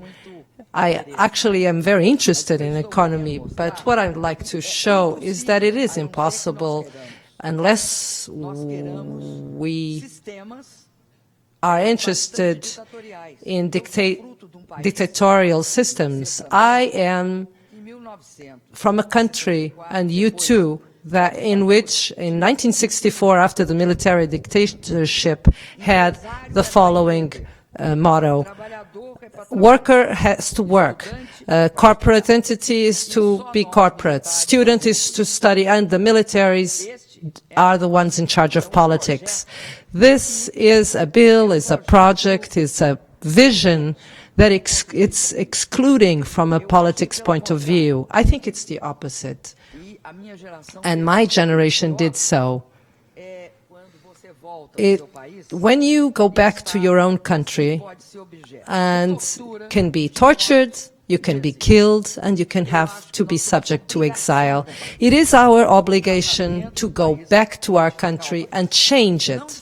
Speaker 2: I actually am very interested in economy, but what I'd like to show is that it is impossible unless we are interested in dictatorial systems. I am from a country, and you too, that in which in 1964, after the military dictatorship, had the following motto: worker has to work, corporate entity is to be corporate, student is to study, and the militaries are the ones in charge of politics. This is a bill, is a project, is a vision that it's excluding from a politics point of view. I think it's the opposite. And my generation did so. When you go back to your own country and can be tortured, you can be killed, and you can have to be subject to exile. It is our obligation to go back to our country and change it.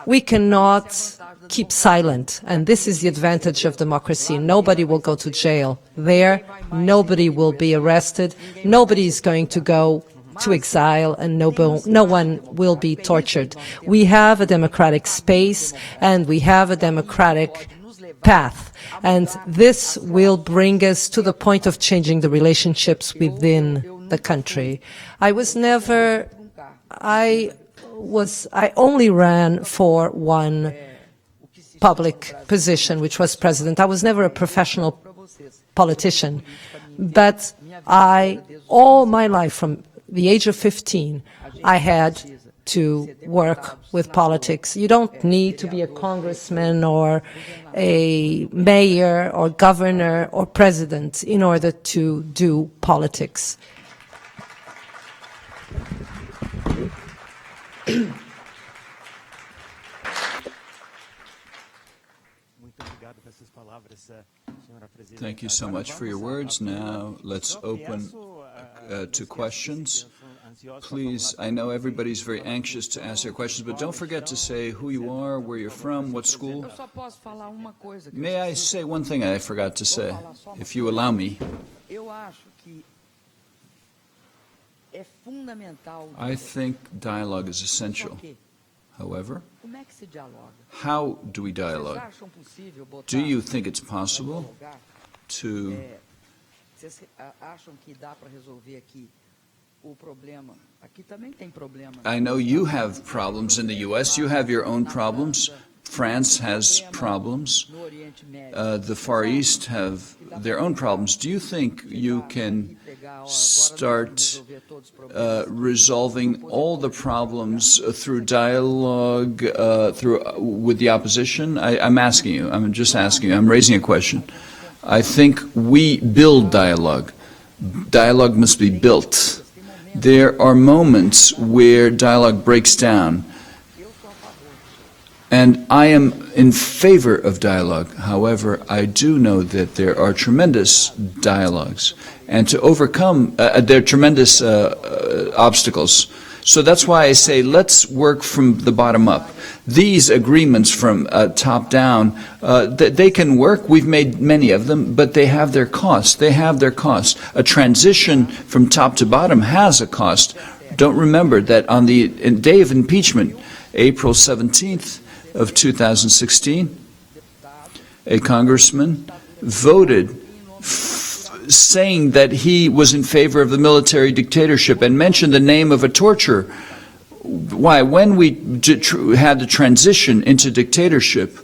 Speaker 2: We cannot keep silent, and this is the advantage of democracy. Nobody will go to jail there, nobody will be arrested, nobody is going to go to exile, and no one will be tortured. We have a democratic space, and we have a democratic path, and this will bring us to the point of changing the relationships within the country. I only ran for one public position, which was president. I was never a professional politician, but all my life, from the age of 15, I had to work with politics. You don't need to be a congressman or a mayor or governor or president in order to do politics.
Speaker 3: Thank you so much for your words. Now let's open to questions. Please, I know everybody's very anxious to ask their questions, but don't forget to say who you are, where you're from, what school. May I say one thing I forgot to say, if you allow me? I think dialogue is essential. However, how do we dialogue? Do you think it's possible to... I know you have problems in the U.S. You have your own problems. France has problems. The Far East have their own problems. Do you think you can start resolving all the problems through dialogue with the opposition? I'm asking you. I'm just asking you. I'm raising a question. I think we build dialogue. Dialogue must be built. There are moments where dialogue breaks down, and I am in favor of dialogue. However, I do know that there are tremendous dialogues, and to overcome, there are tremendous obstacles. So that's why I say let's work from the bottom up. These agreements from top down, they can work. We've made many of them, but they have their costs. They have their costs. A transition from top to bottom has a cost. don't remember that on the day of impeachment, April 17th of 2016, a congressman voted saying that he was in favor of the military dictatorship and mentioned the name of a torturer. Why? When we had the transition into dictatorship,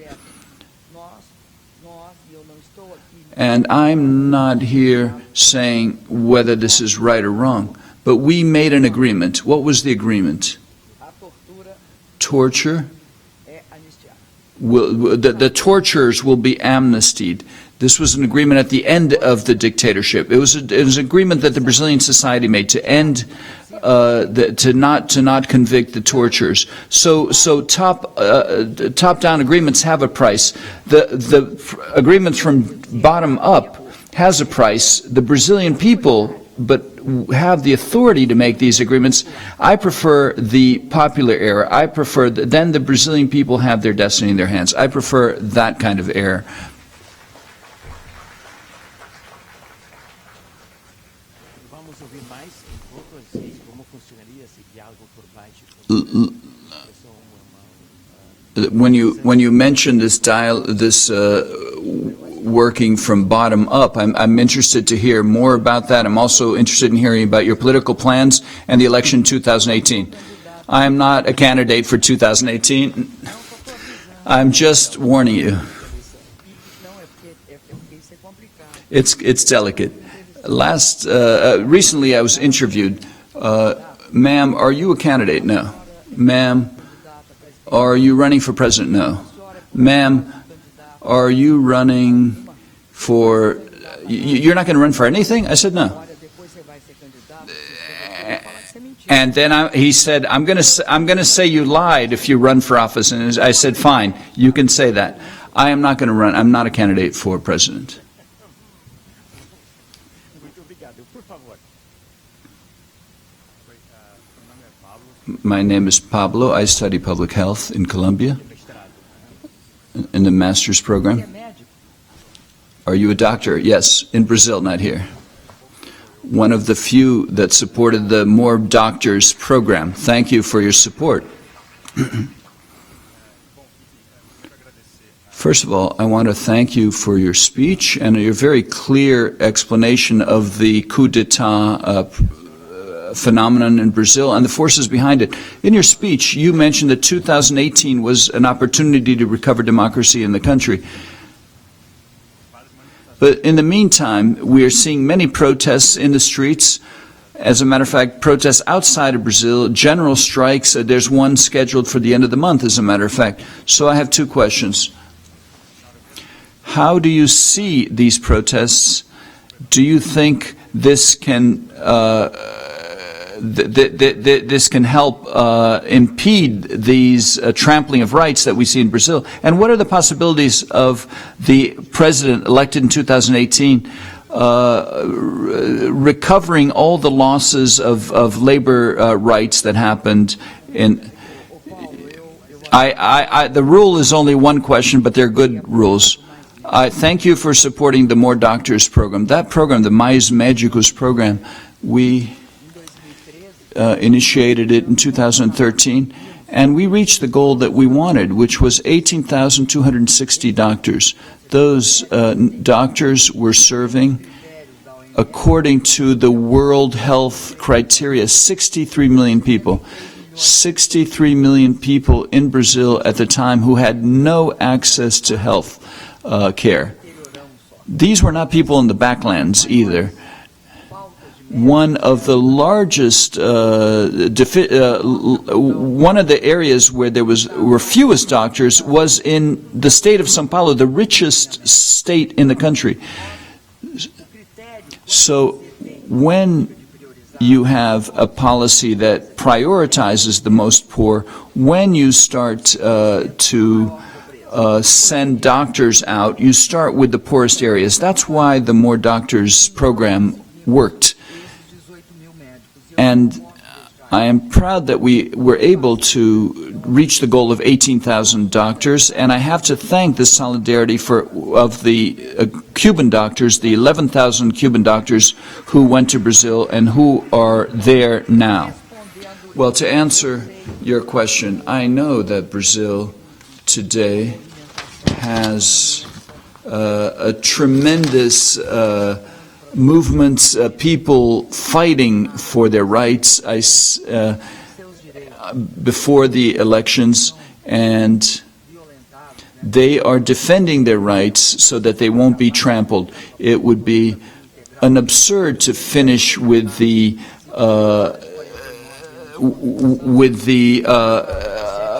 Speaker 3: and I'm not here saying whether this is right or wrong, but we made an agreement. What was the agreement? Torture. The torturers will be amnestied. This was an agreement at the end of the dictatorship. It was an agreement that the Brazilian society made to end, to not convict the torturers. So top-down agreements have a price. The agreements from bottom up has a price. The Brazilian people, but have the authority to make these agreements. I prefer the popular era. I prefer then the Brazilian people have their destiny in their hands. I prefer that kind of era. When you mention this working from bottom up, I'm interested to hear more about that. I'm also interested in hearing about your political plans and the election in 2018. I am not a candidate for 2018. I'm just warning you. It's delicate. Recently I was interviewed. Ma'am, are you a candidate? No. Ma'am, are you running for president? No. Ma'am, are you running for, you're not going to run for anything? I said no. And then he said, I'm going to say you lied if you run for office. And I said, fine, you can say that. I am not going to run. I'm not a candidate for president. My name is Pablo. I study public health in Colombia in the master's program. Are you a doctor? Yes, in Brazil, not here. One of the few that supported the More Doctors program. Thank you for your support. First of all, I want to thank you for your speech and your very clear explanation of the coup d'etat phenomenon in Brazil and the forces behind it. In your speech, you mentioned that 2018 was an opportunity to recover democracy in the country. But in the meantime, we are seeing many protests in the streets. As a matter of fact, protests outside of Brazil, general strikes. There's one scheduled for the end of the month, as a matter of fact. So I have two questions. How do you see these protests? Do you think this can this can help impede these trampling of rights that we see in Brazil? And what are the possibilities of the president elected in 2018 recovering all the losses of labor rights that happened in... the rule is only one question, but they're good rules. I thank you for supporting the More Doctors program. That program, the Mais Médicos program, we initiated it in 2013, and we reached the goal that we wanted, which was 18,260 doctors. Those doctors were serving, according to the World Health criteria, 63 million people. 63 million people in Brazil at the time who had no access to health care. These were not people in the backlands either. One of the largest, one of the areas where there were fewest doctors was in the state of São Paulo, the richest state in the country. So when you have a policy that prioritizes the most poor, when you start to send doctors out, you start with the poorest areas. That's why the More Doctors program worked. And I am proud that we were able to reach the goal of 18,000 doctors, and I have to thank the solidarity of the Cuban doctors, the 11,000 Cuban doctors who went to Brazil and who are there now. Well, to answer your question, I know that Brazil today has a tremendous movement, people fighting for their rights before the elections, and they are defending their rights so that they won't be trampled. It would be an absurd to finish with the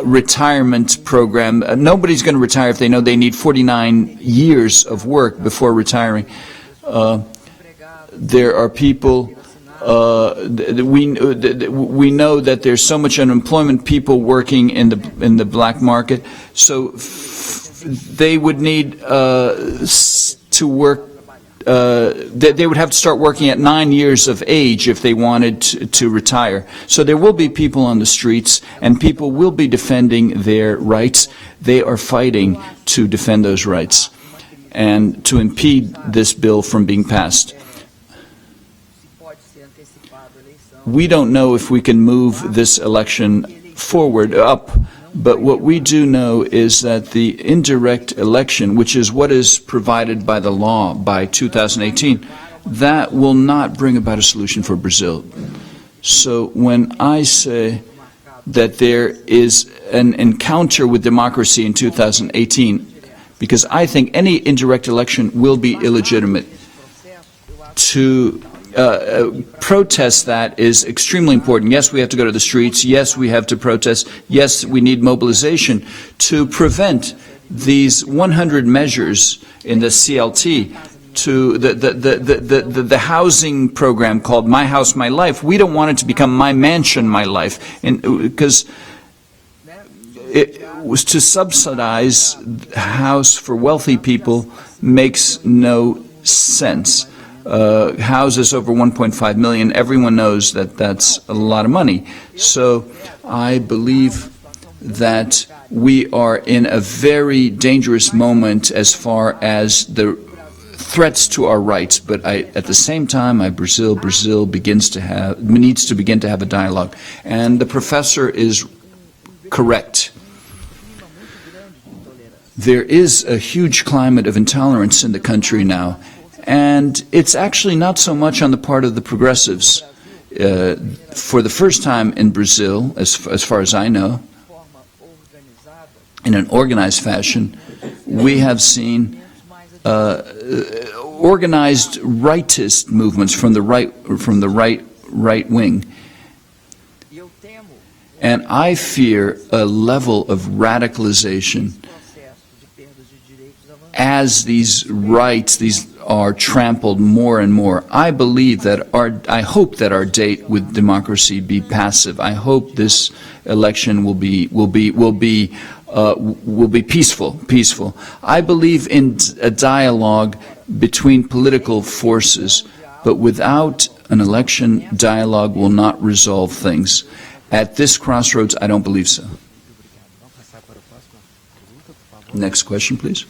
Speaker 3: retirement program. Nobody's going to retire if they know they need 49 years of work before retiring. There are people, we know that there's so much unemployment, people working in the black market, so they would need to work. They would have to start working at 9 years of age if they wanted to retire. So there will be people on the streets, and people will be defending their rights. They are fighting to defend those rights and to impede this bill from being passed. We don't know if we can move this election forward, up, but what we do know is that the indirect election, which is what is provided by the law by 2018, that will not bring about a solution for Brazil. So when I say that there is an encounter with democracy in 2018, because I think any indirect election will be illegitimate, to protest that is extremely important. Yes, we have to go to the streets. Yes, we have to protest. Yes, we need mobilization to prevent these 100 measures in the CLT, to the housing program called My House, My Life. We don't want it to become My Mansion, My Life, because it was to subsidize house for wealthy people makes no sense. Houses over 1.5 million, everyone knows that that's a lot of money. So I believe that we are in a very dangerous moment as far as the threats to our rights. But at the same time, Brazil needs to begin to have a dialogue. And the professor is correct. There is a huge climate of intolerance in the country now. And it's actually not so much on the part of the progressives. For the first time in Brazil, as far as I know, in an organized fashion, we have seen organized rightist movements from the right wing. And I fear a level of radicalization as these rights, are trampled more and more. I believe that I hope that our date with democracy be passive. I hope this election will be peaceful. I believe in a dialogue between political forces, but without an election, dialogue will not resolve things. At this crossroads, I don't believe so. Next question, please.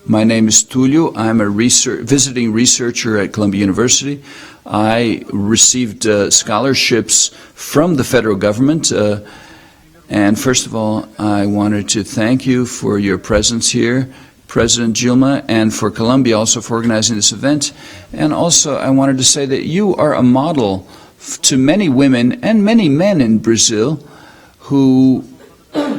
Speaker 3: My name is Tulio. I'm a visiting researcher at Columbia University. I received scholarships from the federal government. And first of all, I wanted to thank you for your presence here, President Dilma, and for Columbia also for organizing this event. And also, I wanted to say that you are a model to many women and many men in Brazil who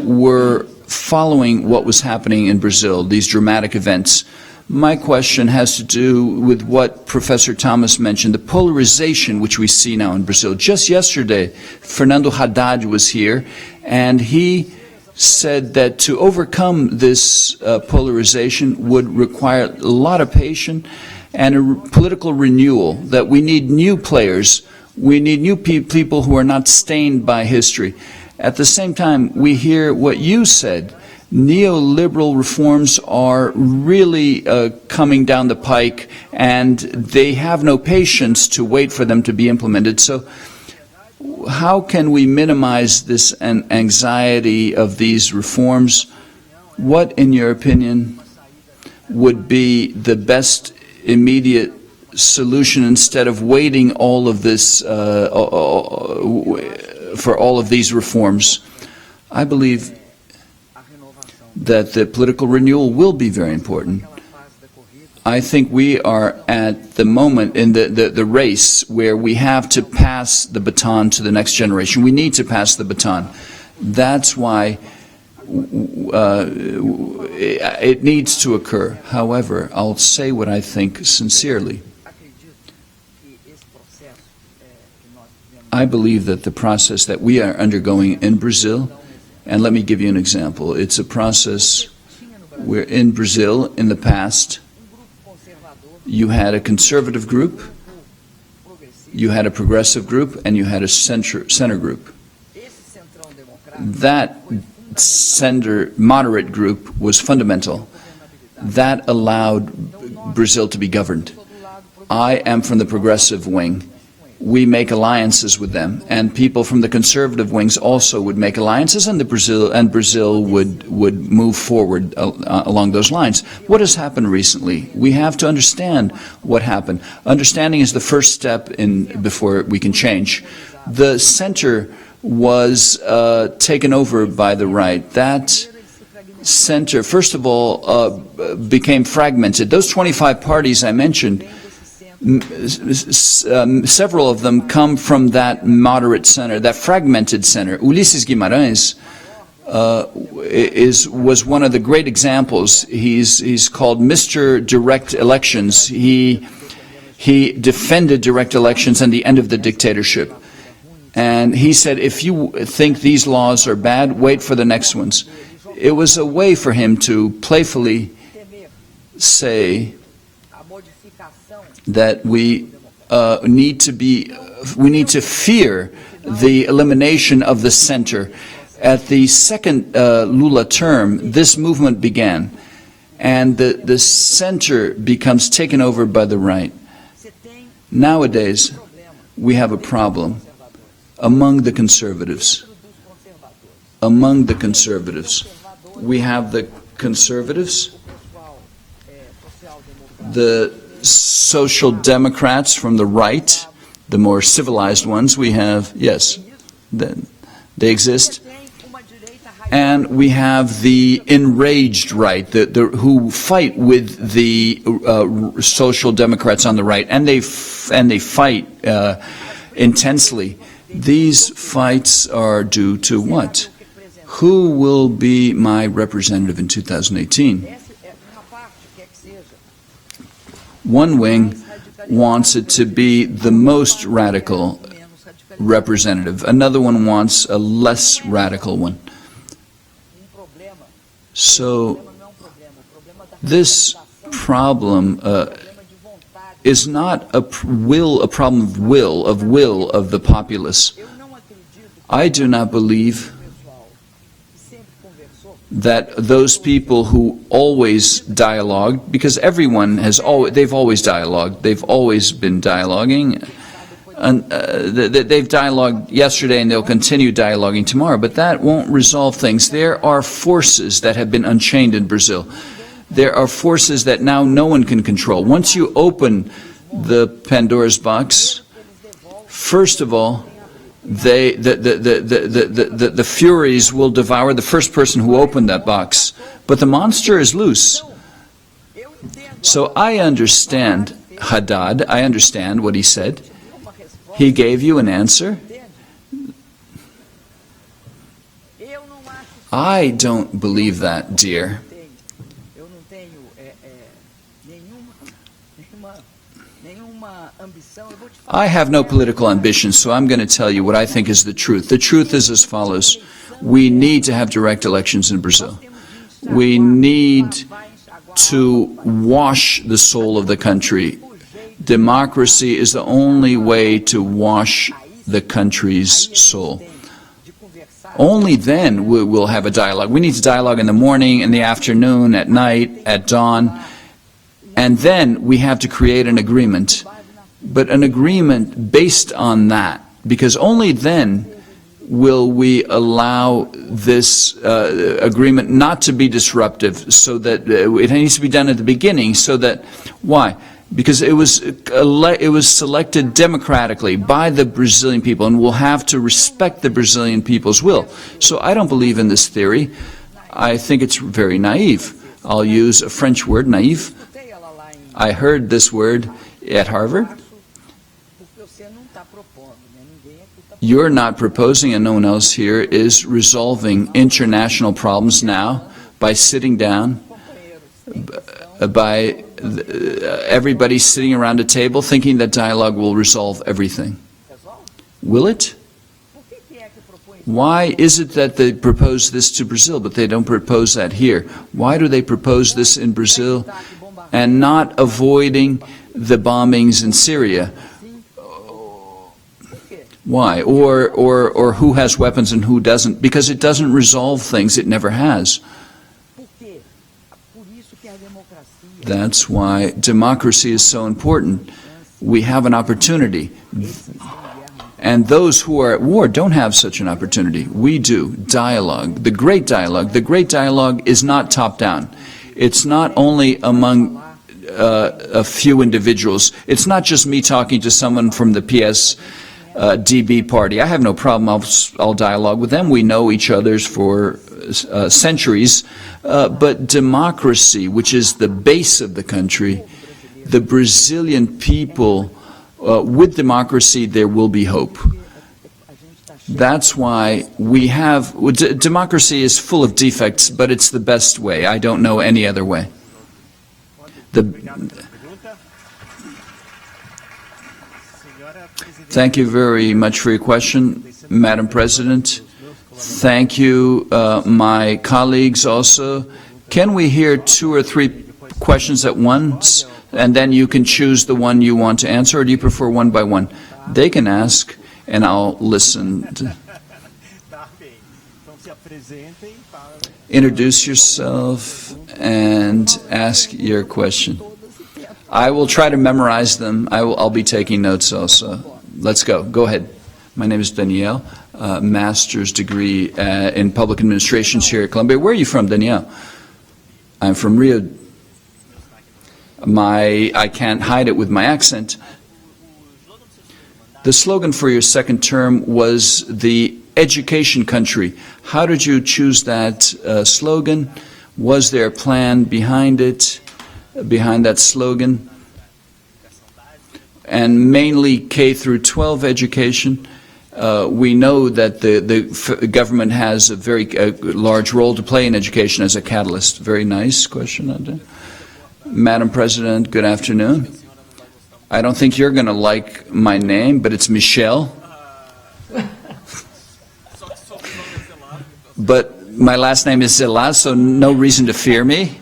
Speaker 3: were following what was happening in Brazil, these dramatic events. My question has to do with what Professor Thomas mentioned, the polarization which we see now in Brazil. Just yesterday, Fernando Haddad was here, and he said that to overcome this polarization would require a lot of patience and a political renewal, that we need new players, we need new people who are not stained by history. At the same time, we hear what you said. Neoliberal reforms are really coming down the pike, and they have no patience to wait for them to be implemented. So how can we minimize this anxiety of these reforms? What, in your opinion, would be the best immediate solution instead of waiting all of this for all of these reforms. I believe that the political renewal will be very important. I think we are at the moment in the race where we have to pass the baton to the next generation. We need to pass the baton. That's why it needs to occur. However, I'll say what I think sincerely. I believe that the process that we are undergoing in Brazil, and let me give you an example. It's a process where in Brazil, in the past, you had a conservative group, you had a progressive group, and you had a center group. That center moderate group was fundamental. That allowed Brazil to be governed. I am from the progressive wing. We make alliances with them, and people from the conservative wings also would make alliances, and Brazil would move forward along those lines. What has happened recently? We have to understand what happened. Understanding is the first step before we can change. The center was taken over by the right. That center, first of all, became fragmented. Those 25 parties I mentioned, several of them come from that moderate center, that fragmented center. Ulisses Guimarães was one of the great examples. He's called Mr. Direct Elections. He defended direct elections and the end of the dictatorship. And he said, if you think these laws are bad, wait for the next ones. It was a way for him to playfully say that we need to fear the elimination of the center. At the second Lula term, this movement began, and the center becomes taken over by the right. Nowadays, we have a problem among the conservatives. Among the conservatives, we have the conservatives, the social democrats from the right, the more civilized ones. We have, yes, they exist. And we have the enraged right, who fight with the social democrats on the right, and they fight intensely. These fights are due to what? Who will be my representative in 2018? One wing wants it to be the most radical representative. Another one wants a less radical one. So this problem is not a problem of will of the populace. I do not believe that those people who always dialogue, because everyone they've always dialogued, they've always been dialoguing, and they've dialogued yesterday and they'll continue dialoguing tomorrow, but that won't resolve things. There are forces that have been unchained in Brazil. There are forces that now no one can control. Once you open the Pandora's box, first of all, the furies will devour the first person who opened that box. But the monster is loose. So I understand Haddad. I understand what he said. He gave you an answer. I don't believe that, dear. I have no political ambition, so I'm going to tell you what I think is the truth. The truth is as follows. We need to have direct elections in Brazil. We need to wash the soul of the country. Democracy is the only way to wash the country's soul. Only then we'll have a dialogue. We need to dialogue in the morning, in the afternoon, at night, at dawn, and then we have to create an agreement. But an agreement based on that, because only then will we allow this agreement not to be disruptive, so that it needs to be done at the beginning, so that, why? because it was selected democratically by the Brazilian people, and we'll have to respect the Brazilian people's will. So I don't believe in this theory. I think it's very naive. I'll use a French word, naive. I heard this word at Harvard. You're not proposing, and no one else here is resolving international problems now by sitting down, by everybody sitting around a table thinking that dialogue will resolve everything. Will it? Why is it that they propose this to Brazil, but they don't propose that here? Why do they propose this in Brazil and not avoiding the bombings in Syria? Why? Or who has weapons and who doesn't? Because it doesn't resolve things. It never has. That's why democracy is so important. We have an opportunity. And those who are at war don't have such an opportunity. We do. Dialogue. The great dialogue. The great dialogue is not top-down. It's not only among a few individuals. It's not just me talking to someone from the DB party. I have no problem. I'll dialogue with them. We know each other's for centuries. But democracy, which is the base of the country, the Brazilian people, with democracy, there will be hope. That's why we have, democracy is full of defects, but it's the best way. I don't know any other way. Thank you very much for your question, Madam President. Thank you, my colleagues also. Can we hear 2 or 3 questions at once, and then you can choose the one you want to answer, or do you prefer one by one? They can ask, and I'll listen. Introduce yourself and ask your question. I will try to memorize them. I'll be taking notes also. Let's go. Go ahead. My name is Danielle, master's degree in public administrations here at Columbia. Where are you from, Danielle? I'm from Rio. I can't hide it with my accent. The slogan for your second term was the education country. How did you choose that slogan? Was there a plan behind it, behind that slogan? And mainly K through 12 education. We know that the government has a very large role to play in education as a catalyst. Very nice question. Madam President, good afternoon. I don't think you're going to like my name, but it's Michel. But my last name is Zilá, so no reason to fear me.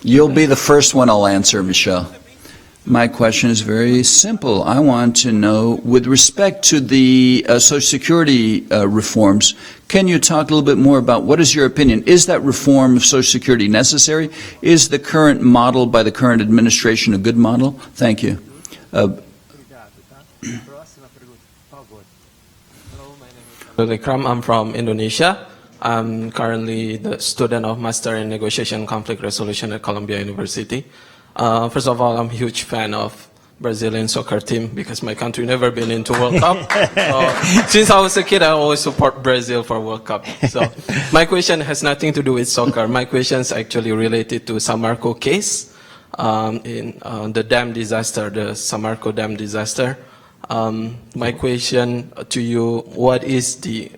Speaker 3: You'll be the first one I'll answer, Michel. My question is very simple. I want to know, with respect to the Social Security reforms, can you talk a little bit more about what is your opinion? Is that reform of Social Security necessary? Is the current model by the current administration a good model? Thank you.
Speaker 5: I'm from Indonesia. I'm currently the student of Master in Negotiation Conflict Resolution at Columbia University. First of all, I'm a huge fan of Brazilian soccer team because my country never been into World Cup. So, since I was a kid, I always support Brazil for World Cup. So my question has nothing to do with soccer. My question is actually related to Samarco case in the dam disaster, the Samarco dam disaster. My question to you: what is the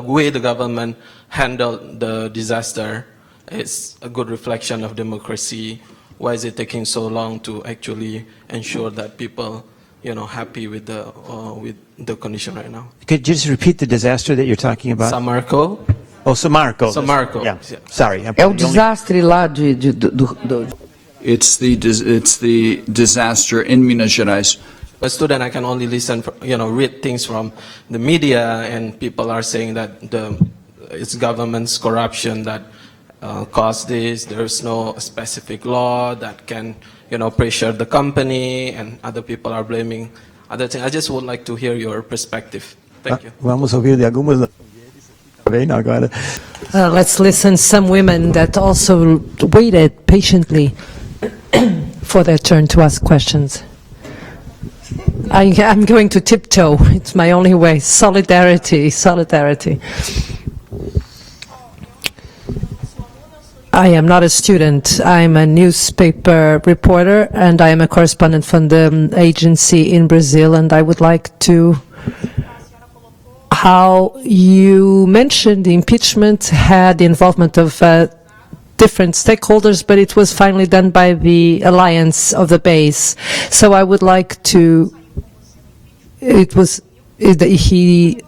Speaker 5: way the government handled the disaster? Is a good reflection of democracy. Why is it taking so long to actually ensure that people, happy with the condition right now?
Speaker 4: Could you just repeat the disaster that you're talking about?
Speaker 5: Samarco.
Speaker 4: Oh, Samarco.
Speaker 5: Samarco.
Speaker 4: Yeah. Sorry.
Speaker 6: É o desastre lá
Speaker 3: It's the disaster in Minas Gerais.
Speaker 5: A student, I can only listen, read things from the media, and people are saying that it's government's corruption that caused this. There's no specific law that can, pressure the company, and other people are blaming other things. I just would like to hear your perspective. Thank you.
Speaker 4: Vamos ouvir de algumas. Bem, agora.
Speaker 2: Let's listen some women that also waited patiently for their turn to ask questions. I'm going to tiptoe. It's my only way. Solidarity, solidarity. I am not a student. I'm a newspaper reporter, and I am a correspondent from the agency in Brazil, and I would like to... How you mentioned the impeachment had the involvement of different stakeholders, but it was finally done by the alliance of the base. So I would like to... He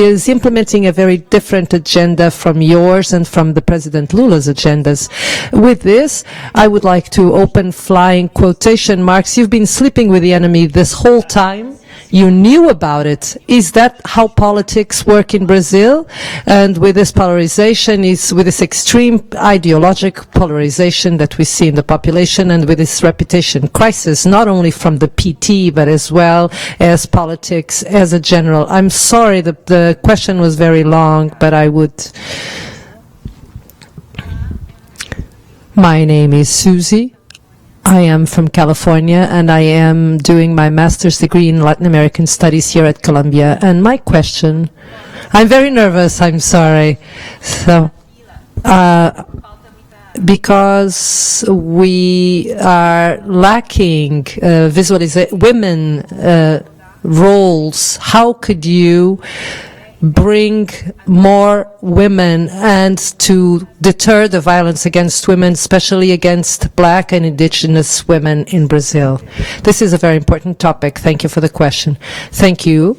Speaker 2: is implementing a very different agenda from yours and from the President Lula's agendas. With this, I would like to open flying quotation marks. You've been sleeping with the enemy this whole time. You knew about it. Is that how politics work in Brazil? And with this polarization, with this extreme ideologic polarization that we see in the population, and with this reputation crisis, not only from the PT, but as well as politics as a general. I'm sorry that the question was very long, but I would... My name is Susie. I am from California, and I am doing my master's degree in Latin American studies here at Columbia. And my question, I'm very nervous, I'm sorry. So, because we are lacking women roles, how could you bring more women and to deter the violence against women, especially against Black and Indigenous women in Brazil? This is a very important topic. Thank you for the question. Thank you,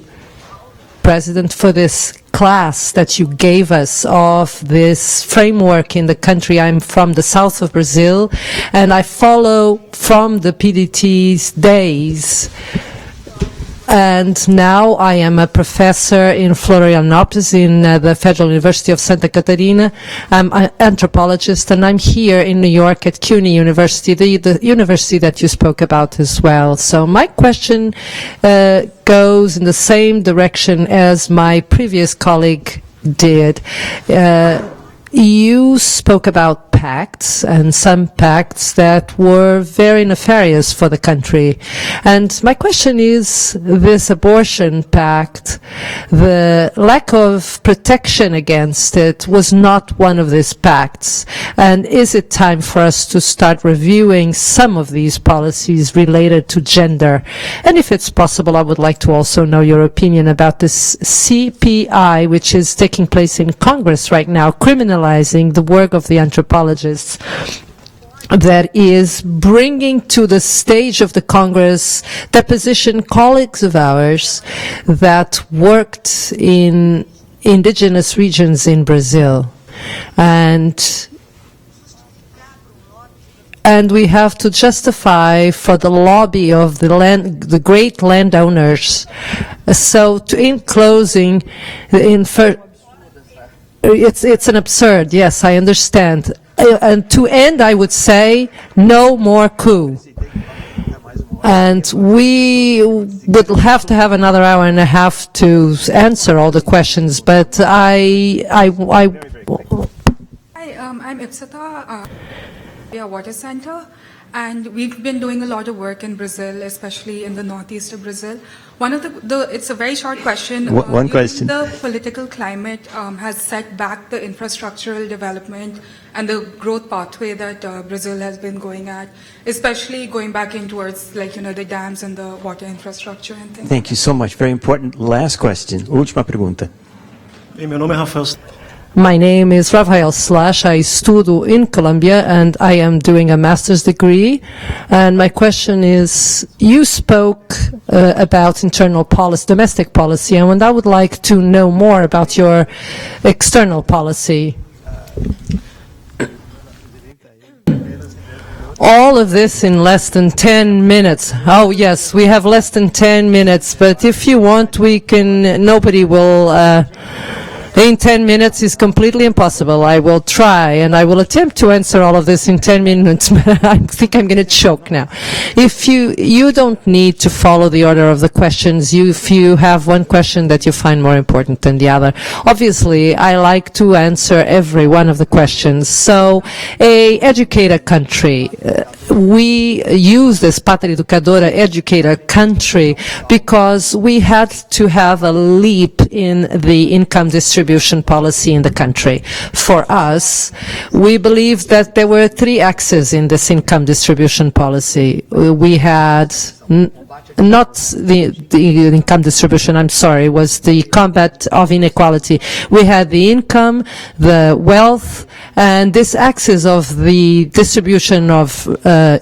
Speaker 2: President, for this class that you gave us of this framework in the country. I'm from the south of Brazil, and I follow from the PDT's days. And now I am a professor in Florianópolis in the Federal University of Santa Catarina. I'm an anthropologist, and I'm here in New York at CUNY University, the university that you spoke about as well. So my question goes in the same direction as my previous colleague did. You spoke about pacts, and some pacts that were very nefarious for the country. And my question is, this abortion pact, the lack of protection against it was not one of these pacts. And is it time for us to start reviewing some of these policies related to gender? And if it's possible, I would like to also know your opinion about this CPI, which is taking place in Congress right now, criminalizing the work of the anthropologists, that is bringing to the stage of the Congress deposition colleagues of ours that worked in indigenous regions in Brazil. And we have to justify for the lobby of the great landowners. So in closing, it's an absurd, yes, I understand. And to end, I would say, no more coup. And we would have to have another hour and a half to answer all the questions, but
Speaker 6: Hi, I'm Ipsita, Water Center, and we've been doing a lot of work in Brazil, especially in the northeast of Brazil. One of it's a very short question.
Speaker 4: One question.
Speaker 6: The political climate has set back the infrastructural development and the growth pathway that Brazil has been going at, especially going back in towards, the dams and the water infrastructure and things.
Speaker 4: Thank you so much. Very important. Last question. Última pergunta.
Speaker 7: Meu nome é Rafael.
Speaker 2: My name is Rafael Slash. I estudo in Colombia, and I am doing a master's degree. And my question is, you spoke about internal policy, domestic policy, and I would like to know more about your external policy. All of this in less than 10 minutes. Oh, yes, we have less than 10 minutes, but if you want, we can, nobody will In 10 minutes is completely impossible. I will try, and I will attempt to answer all of this in 10 minutes, but I think I'm going to choke now. If you don't need to follow the order of the questions. If you have one question that you find more important than the other. Obviously, I like to answer every one of the questions. So, educate a country. We use this Pátria Educadora, educate a country, because we had to have a leap in the income distribution policy in the country. For us, we believe that there were three axes in this income distribution policy. We had not the income distribution, I'm sorry, was the combat of inequality. We had the income, the wealth, and this axis of the distribution of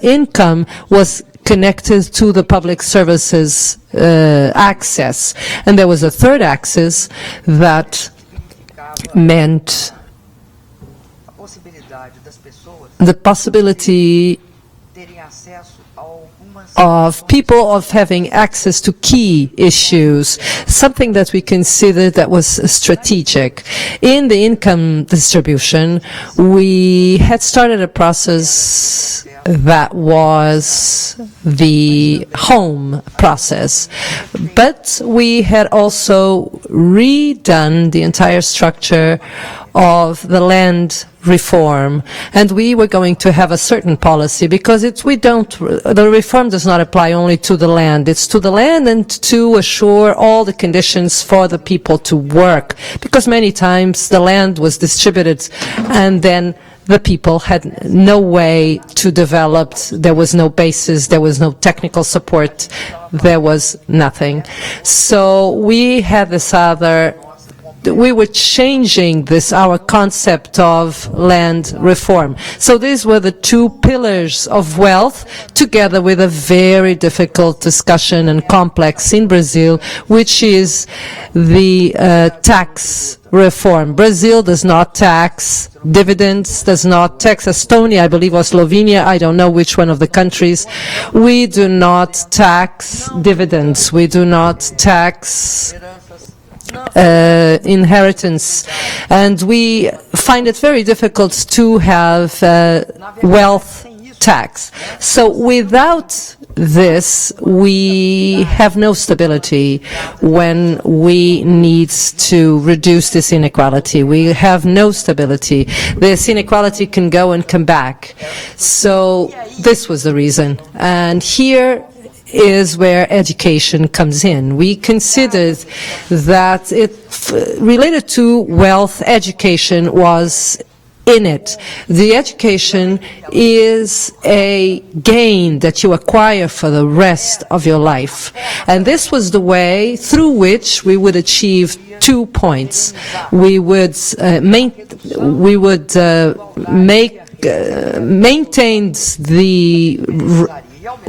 Speaker 2: income was connected to the public services access. And there was a third axis that meant the possibility of people of having access to key issues, something that we considered that was strategic. In the income distribution, we had started a process that was the home process, but we had also redone the entire structure of the land reform, and we were going to have a certain policy, because the reform does not apply only to the land, it's to the land and to assure all the conditions for the people to work, because many times the land was distributed and then the people had no way to develop, there was no basis, there was no technical support, there was nothing. So we had this we were changing our concept of land reform. So these were the two pillars of wealth, together with a very difficult discussion and complex in Brazil, which is the tax reform. Brazil does not tax dividends, does not tax Estonia, I believe, or Slovenia, I don't know which one of the countries. We do not tax dividends. We do not tax inheritance, and we find it very difficult to have wealth tax. So without this, we have no stability when we need to reduce this inequality. We have no stability. This inequality can go and come back. So this was the reason. And here is where education comes in. We considered that related to wealth, education was in it. The education is a gain that you acquire for the rest of your life. And this was the way through which we would achieve 2 points. We would maintain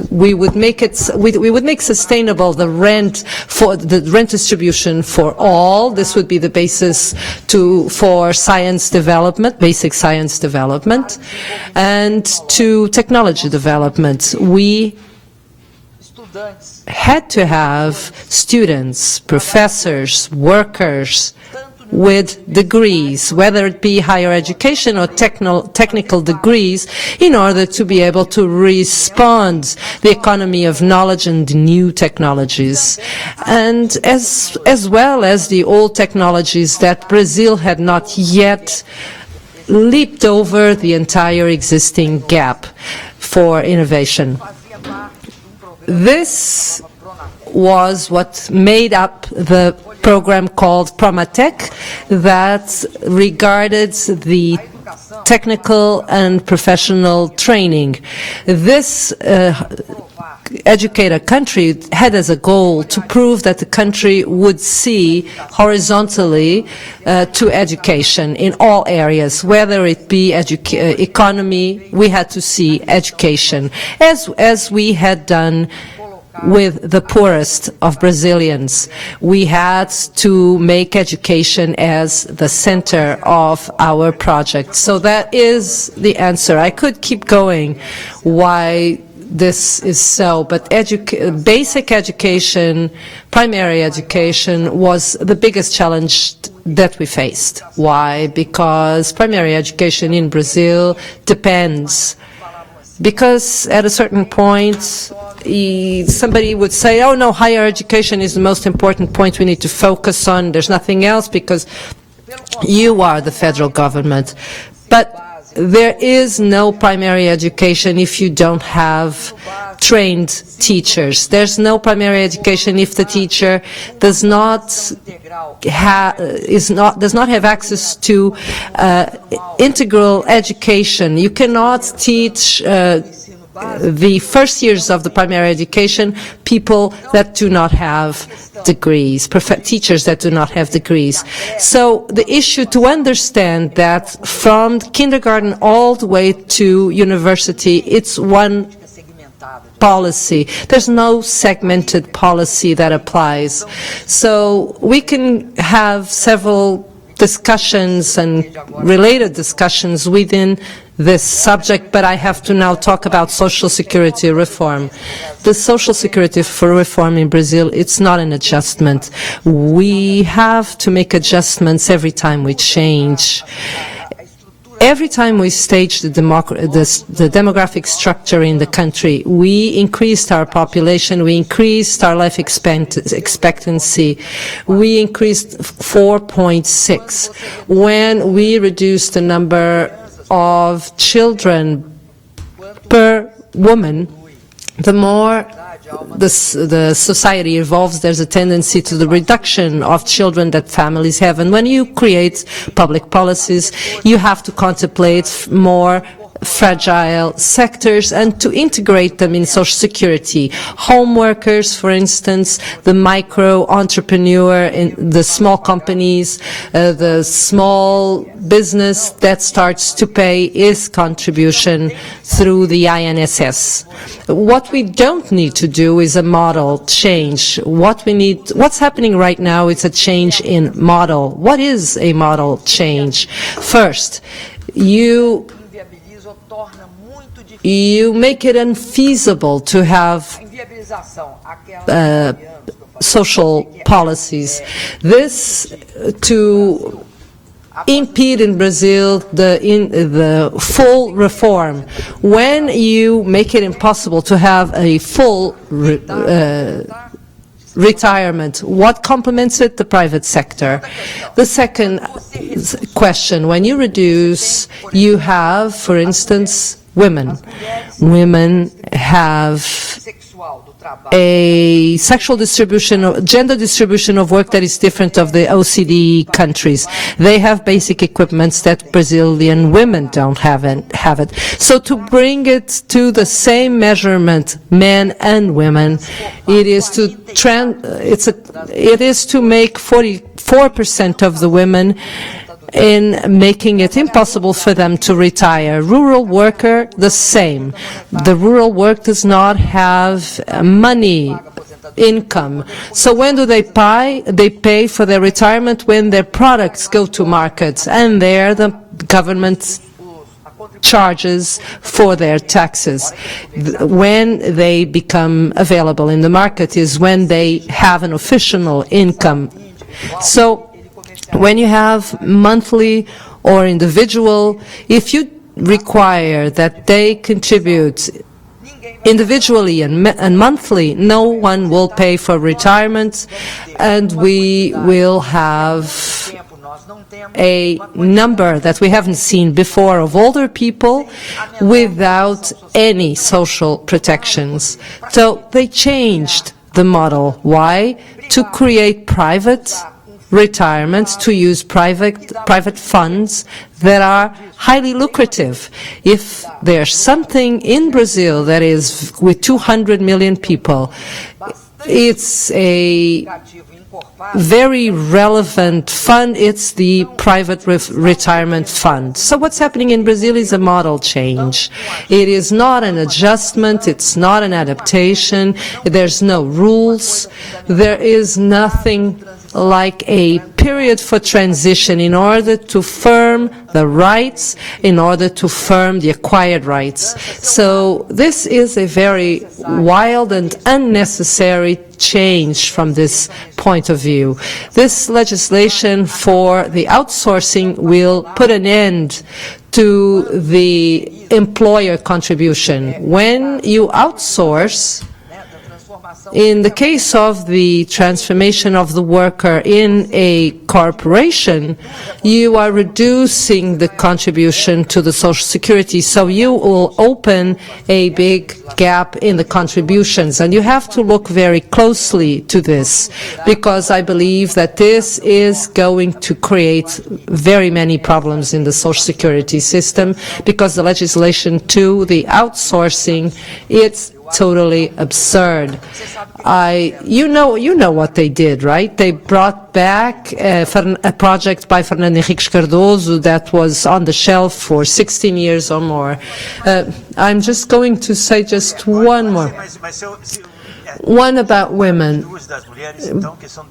Speaker 2: we would make sustainable the rent distribution for all. This would be the basis for science development, basic science development, and to technology development. We had to have students, professors, workers with degrees, whether it be higher education or technical degrees, in order to be able to respond the economy of knowledge and new technologies, and as well as the old technologies that Brazil had not yet leaped over the entire existing gap for innovation. This was what made up the program called Promatec, that regarded the technical and professional training. This educate a country had as a goal to prove that the country would see horizontally to education in all areas, whether it be economy. We had to see education, as we had done with the poorest of Brazilians. We had to make education as the center of our project. So that is the answer. I could keep going why this is so, but basic education, primary education, was the biggest challenge that we faced. Why? Because primary education in Brazil depends. Because at a certain point, somebody would say, oh no, higher education is the most important point we need to focus on. There's nothing else because you are the federal government. But there is no primary education if you don't have trained teachers. There's no primary education if the teacher does not have access to integral education. You cannot teach the first years of the primary education people that do not have degrees, teachers that do not have degrees. So the issue to understand that from kindergarten all the way to university, it's one policy. There's no segmented policy that applies. So we can have several discussions and related discussions within this subject, but I have to now talk about social security reform. The social security for reform in Brazil, it's not an adjustment. We have to make adjustments every time we change. Every time we stage the demographic structure in the country, we increased our population, we increased our life expectancy, we increased 4.6. When we reduced the number of children per woman, the more the society evolves, there's a tendency to the reduction of children that families have. And when you create public policies, you have to contemplate more fragile sectors and to integrate them in social security. Home workers, for instance, the micro entrepreneur in the small companies, the small business that starts to pay its contribution through the INSS. What we don't need to do is a model change. What's happening right now is a change in model. What is a model change? First, you make it unfeasible to have social policies. This to impede in Brazil the full reform. When you make it impossible to have a full retirement, what complements it? The private sector. The second question, when you reduce, you have, for instance, women. Women have a sexual distribution, gender distribution of work that is different of the OECD countries. They have basic equipments that Brazilian women don't have it. So to bring it to the same measurement, men and women, it is to make 44% of the women in making it impossible for them to retire. Rural worker, the same. The rural work does not have money, income. So when do they pay? They pay for their retirement when their products go to markets, and there the government charges for their taxes. When they become available in the market is when they have an official income. So when you have monthly or individual, if you require that they contribute individually and monthly, no one will pay for retirement, and we will have a number that we haven't seen before of older people without any social protections. So they changed the model. Why? To create private retirement, to use private funds that are highly lucrative. If there's something in Brazil that is with 200 million people, it's a very relevant fund. It's the private retirement fund. So what's happening in Brazil is a model change. It is not an adjustment. It's not an adaptation. There's no rules. There is nothing like a period for transition in order to firm the rights, in order to firm the acquired rights. So this is a very wild and unnecessary change from this point of view. This legislation for the outsourcing will put an end to the employer contribution. When you outsource, in the case of the transformation of the worker in a corporation, you are reducing the contribution to the Social Security, so you will open a big gap in the contributions. And you have to look very closely to this, because I believe that this is going to create very many problems in the Social Security system, because the legislation to the outsourcing, it's totally absurd. You know what they did, right? They brought back a project by Fernando Henriques Cardoso that was on the shelf for 16 years or more. I'm just going to say just one more. One about women.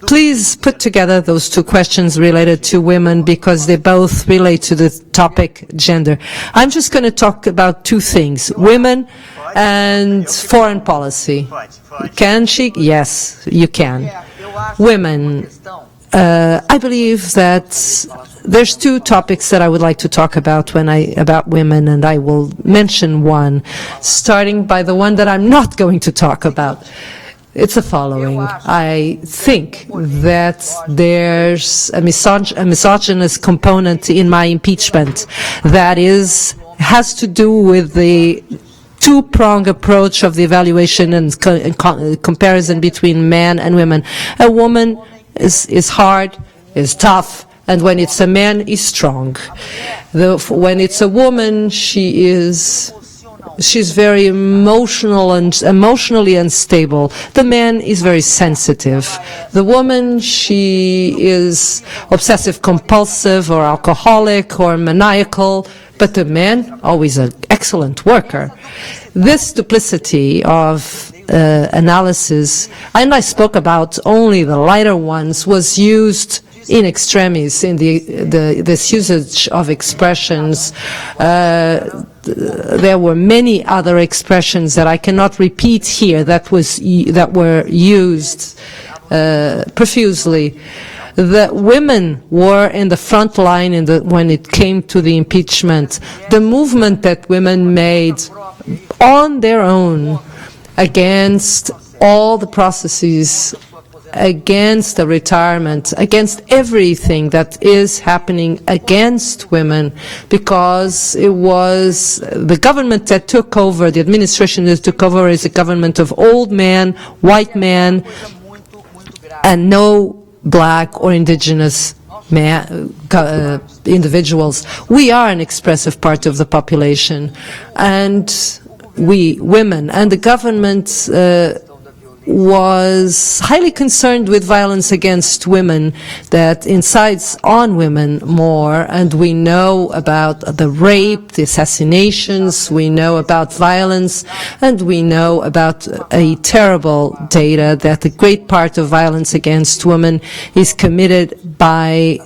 Speaker 2: Please put together those two questions related to women, because they both relate to the topic gender. I'm just going to talk about two things: women and foreign policy. Can she? Yes, you can. Women. I believe that there's two topics that I would like to talk about about women, and I will mention one, starting by the one that I'm not going to talk about. It's the following. I think that there's a misogynist component in my impeachment that has to do with the two-pronged approach of the evaluation and comparison between men and women. A woman is hard, is tough, and when it's a man, is strong. When it's a woman, she's very emotional and emotionally unstable. The man is very sensitive. The woman, she is obsessive-compulsive or alcoholic or maniacal, but the man, always an excellent worker. This duplicity of analysis, and I spoke about only the lighter ones, was used in extremis in this usage of expressions. There were many other expressions that I cannot repeat here that were used profusely. The women were in the front line when it came to the impeachment. The movement that women made on their own against all the processes, against the retirement, against everything that is happening against women, because it was the government that took over, the administration that took over is a government of old men, white men, and no black or indigenous individuals. We are an expressive part of the population, and we, women, and the government was highly concerned with violence against women, that incites on women more, and we know about the rape, the assassinations, we know about violence, and we know about a terrible data that a great part of violence against women is committed by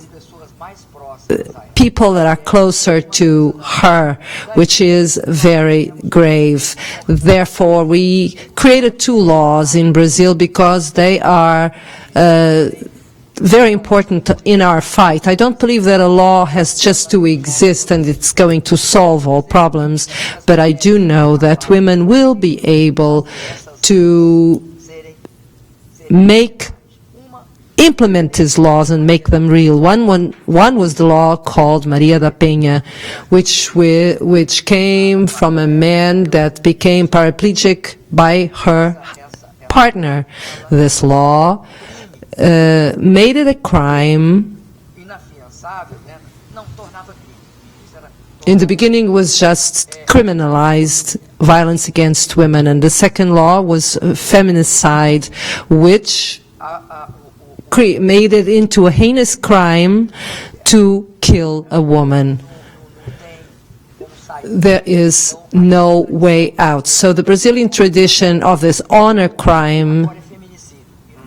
Speaker 2: people that are closer to her, which is very grave. Therefore, we created two laws in Brazil because they are very important in our fight. I don't believe that a law has just to exist and it's going to solve all problems, but I do know that women will be able to implement these laws and make them real. One was the law called Maria da Penha, which came from a man that became paraplegic by her partner. This law made it a crime. In the beginning was just criminalized violence against women, and the second law was feminicide, which made it into a heinous crime to kill a woman. There is no way out. So the Brazilian tradition of this honor crime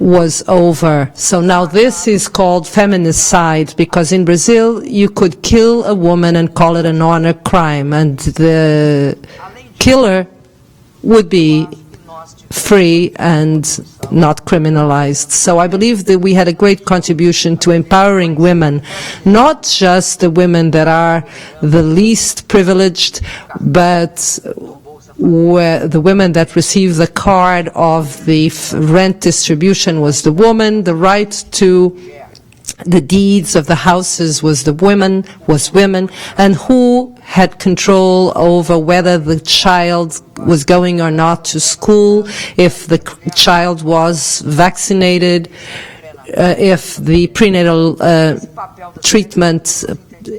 Speaker 2: was over. So now this is called feminicide, because in Brazil you could kill a woman and call it an honor crime, and the killer would be free and not criminalized. So I believe that we had a great contribution to empowering women, not just the women that are the least privileged, but the women that receive the card of the rent distribution was the woman, the right to the deeds of the houses was women, and who had control over whether the child was going or not to school, if the child was vaccinated, if the prenatal treatment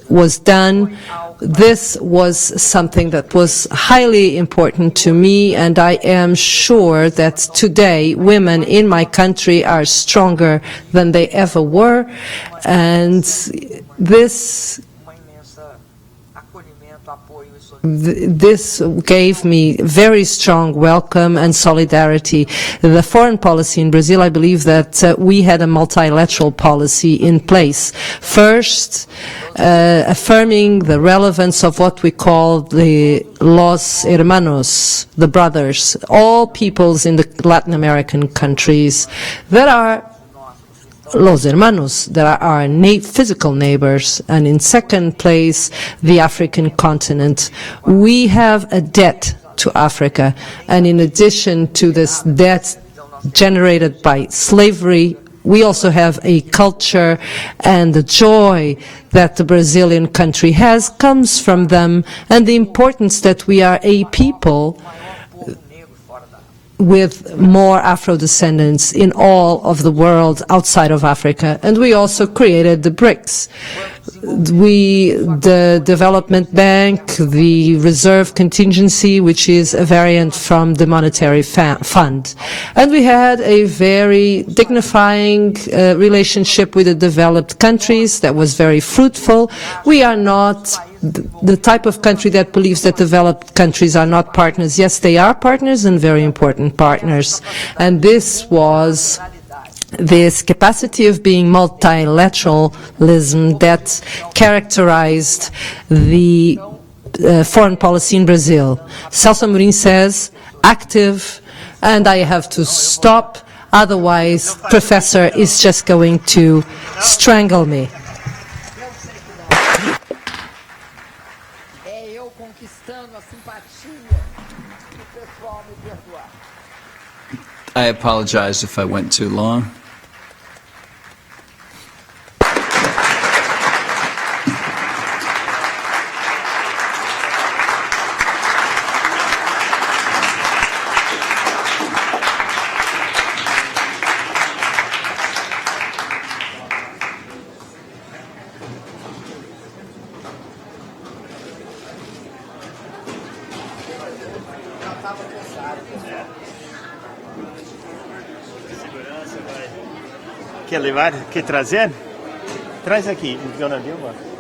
Speaker 2: was done. This was something that was highly important to me, and I am sure that today women in my country are stronger than they ever were, and this gave me very strong welcome and solidarity. The foreign policy in Brazil, I believe that we had a multilateral policy in place. First, affirming the relevance of what we call the Los Hermanos, the brothers, all peoples in the Latin American countries that are Los Hermanos, that are our physical neighbors, and in second place, the African continent. We have a debt to Africa, and in addition to this debt generated by slavery, we also have a culture, and the joy that the Brazilian country has comes from them, and the importance that we are a people with more Afro-descendants in all of the world outside of Africa. And we also created the BRICS. The Development Bank, the Reserve Contingency, which is a variant from the Monetary Fund. And we had a very dignifying relationship with the developed countries that was very fruitful. We are not the type of country that believes that developed countries are not partners. Yes, they are partners, and very important partners. And this was this capacity of being multilateralism that characterized the foreign policy in Brazil. Celso Amorim says, active, and I have to stop, otherwise Professor is just going to strangle me.
Speaker 3: I apologize if I went too long.
Speaker 4: Quer levar? Quer trazer? Traz aqui, Dona Dilma.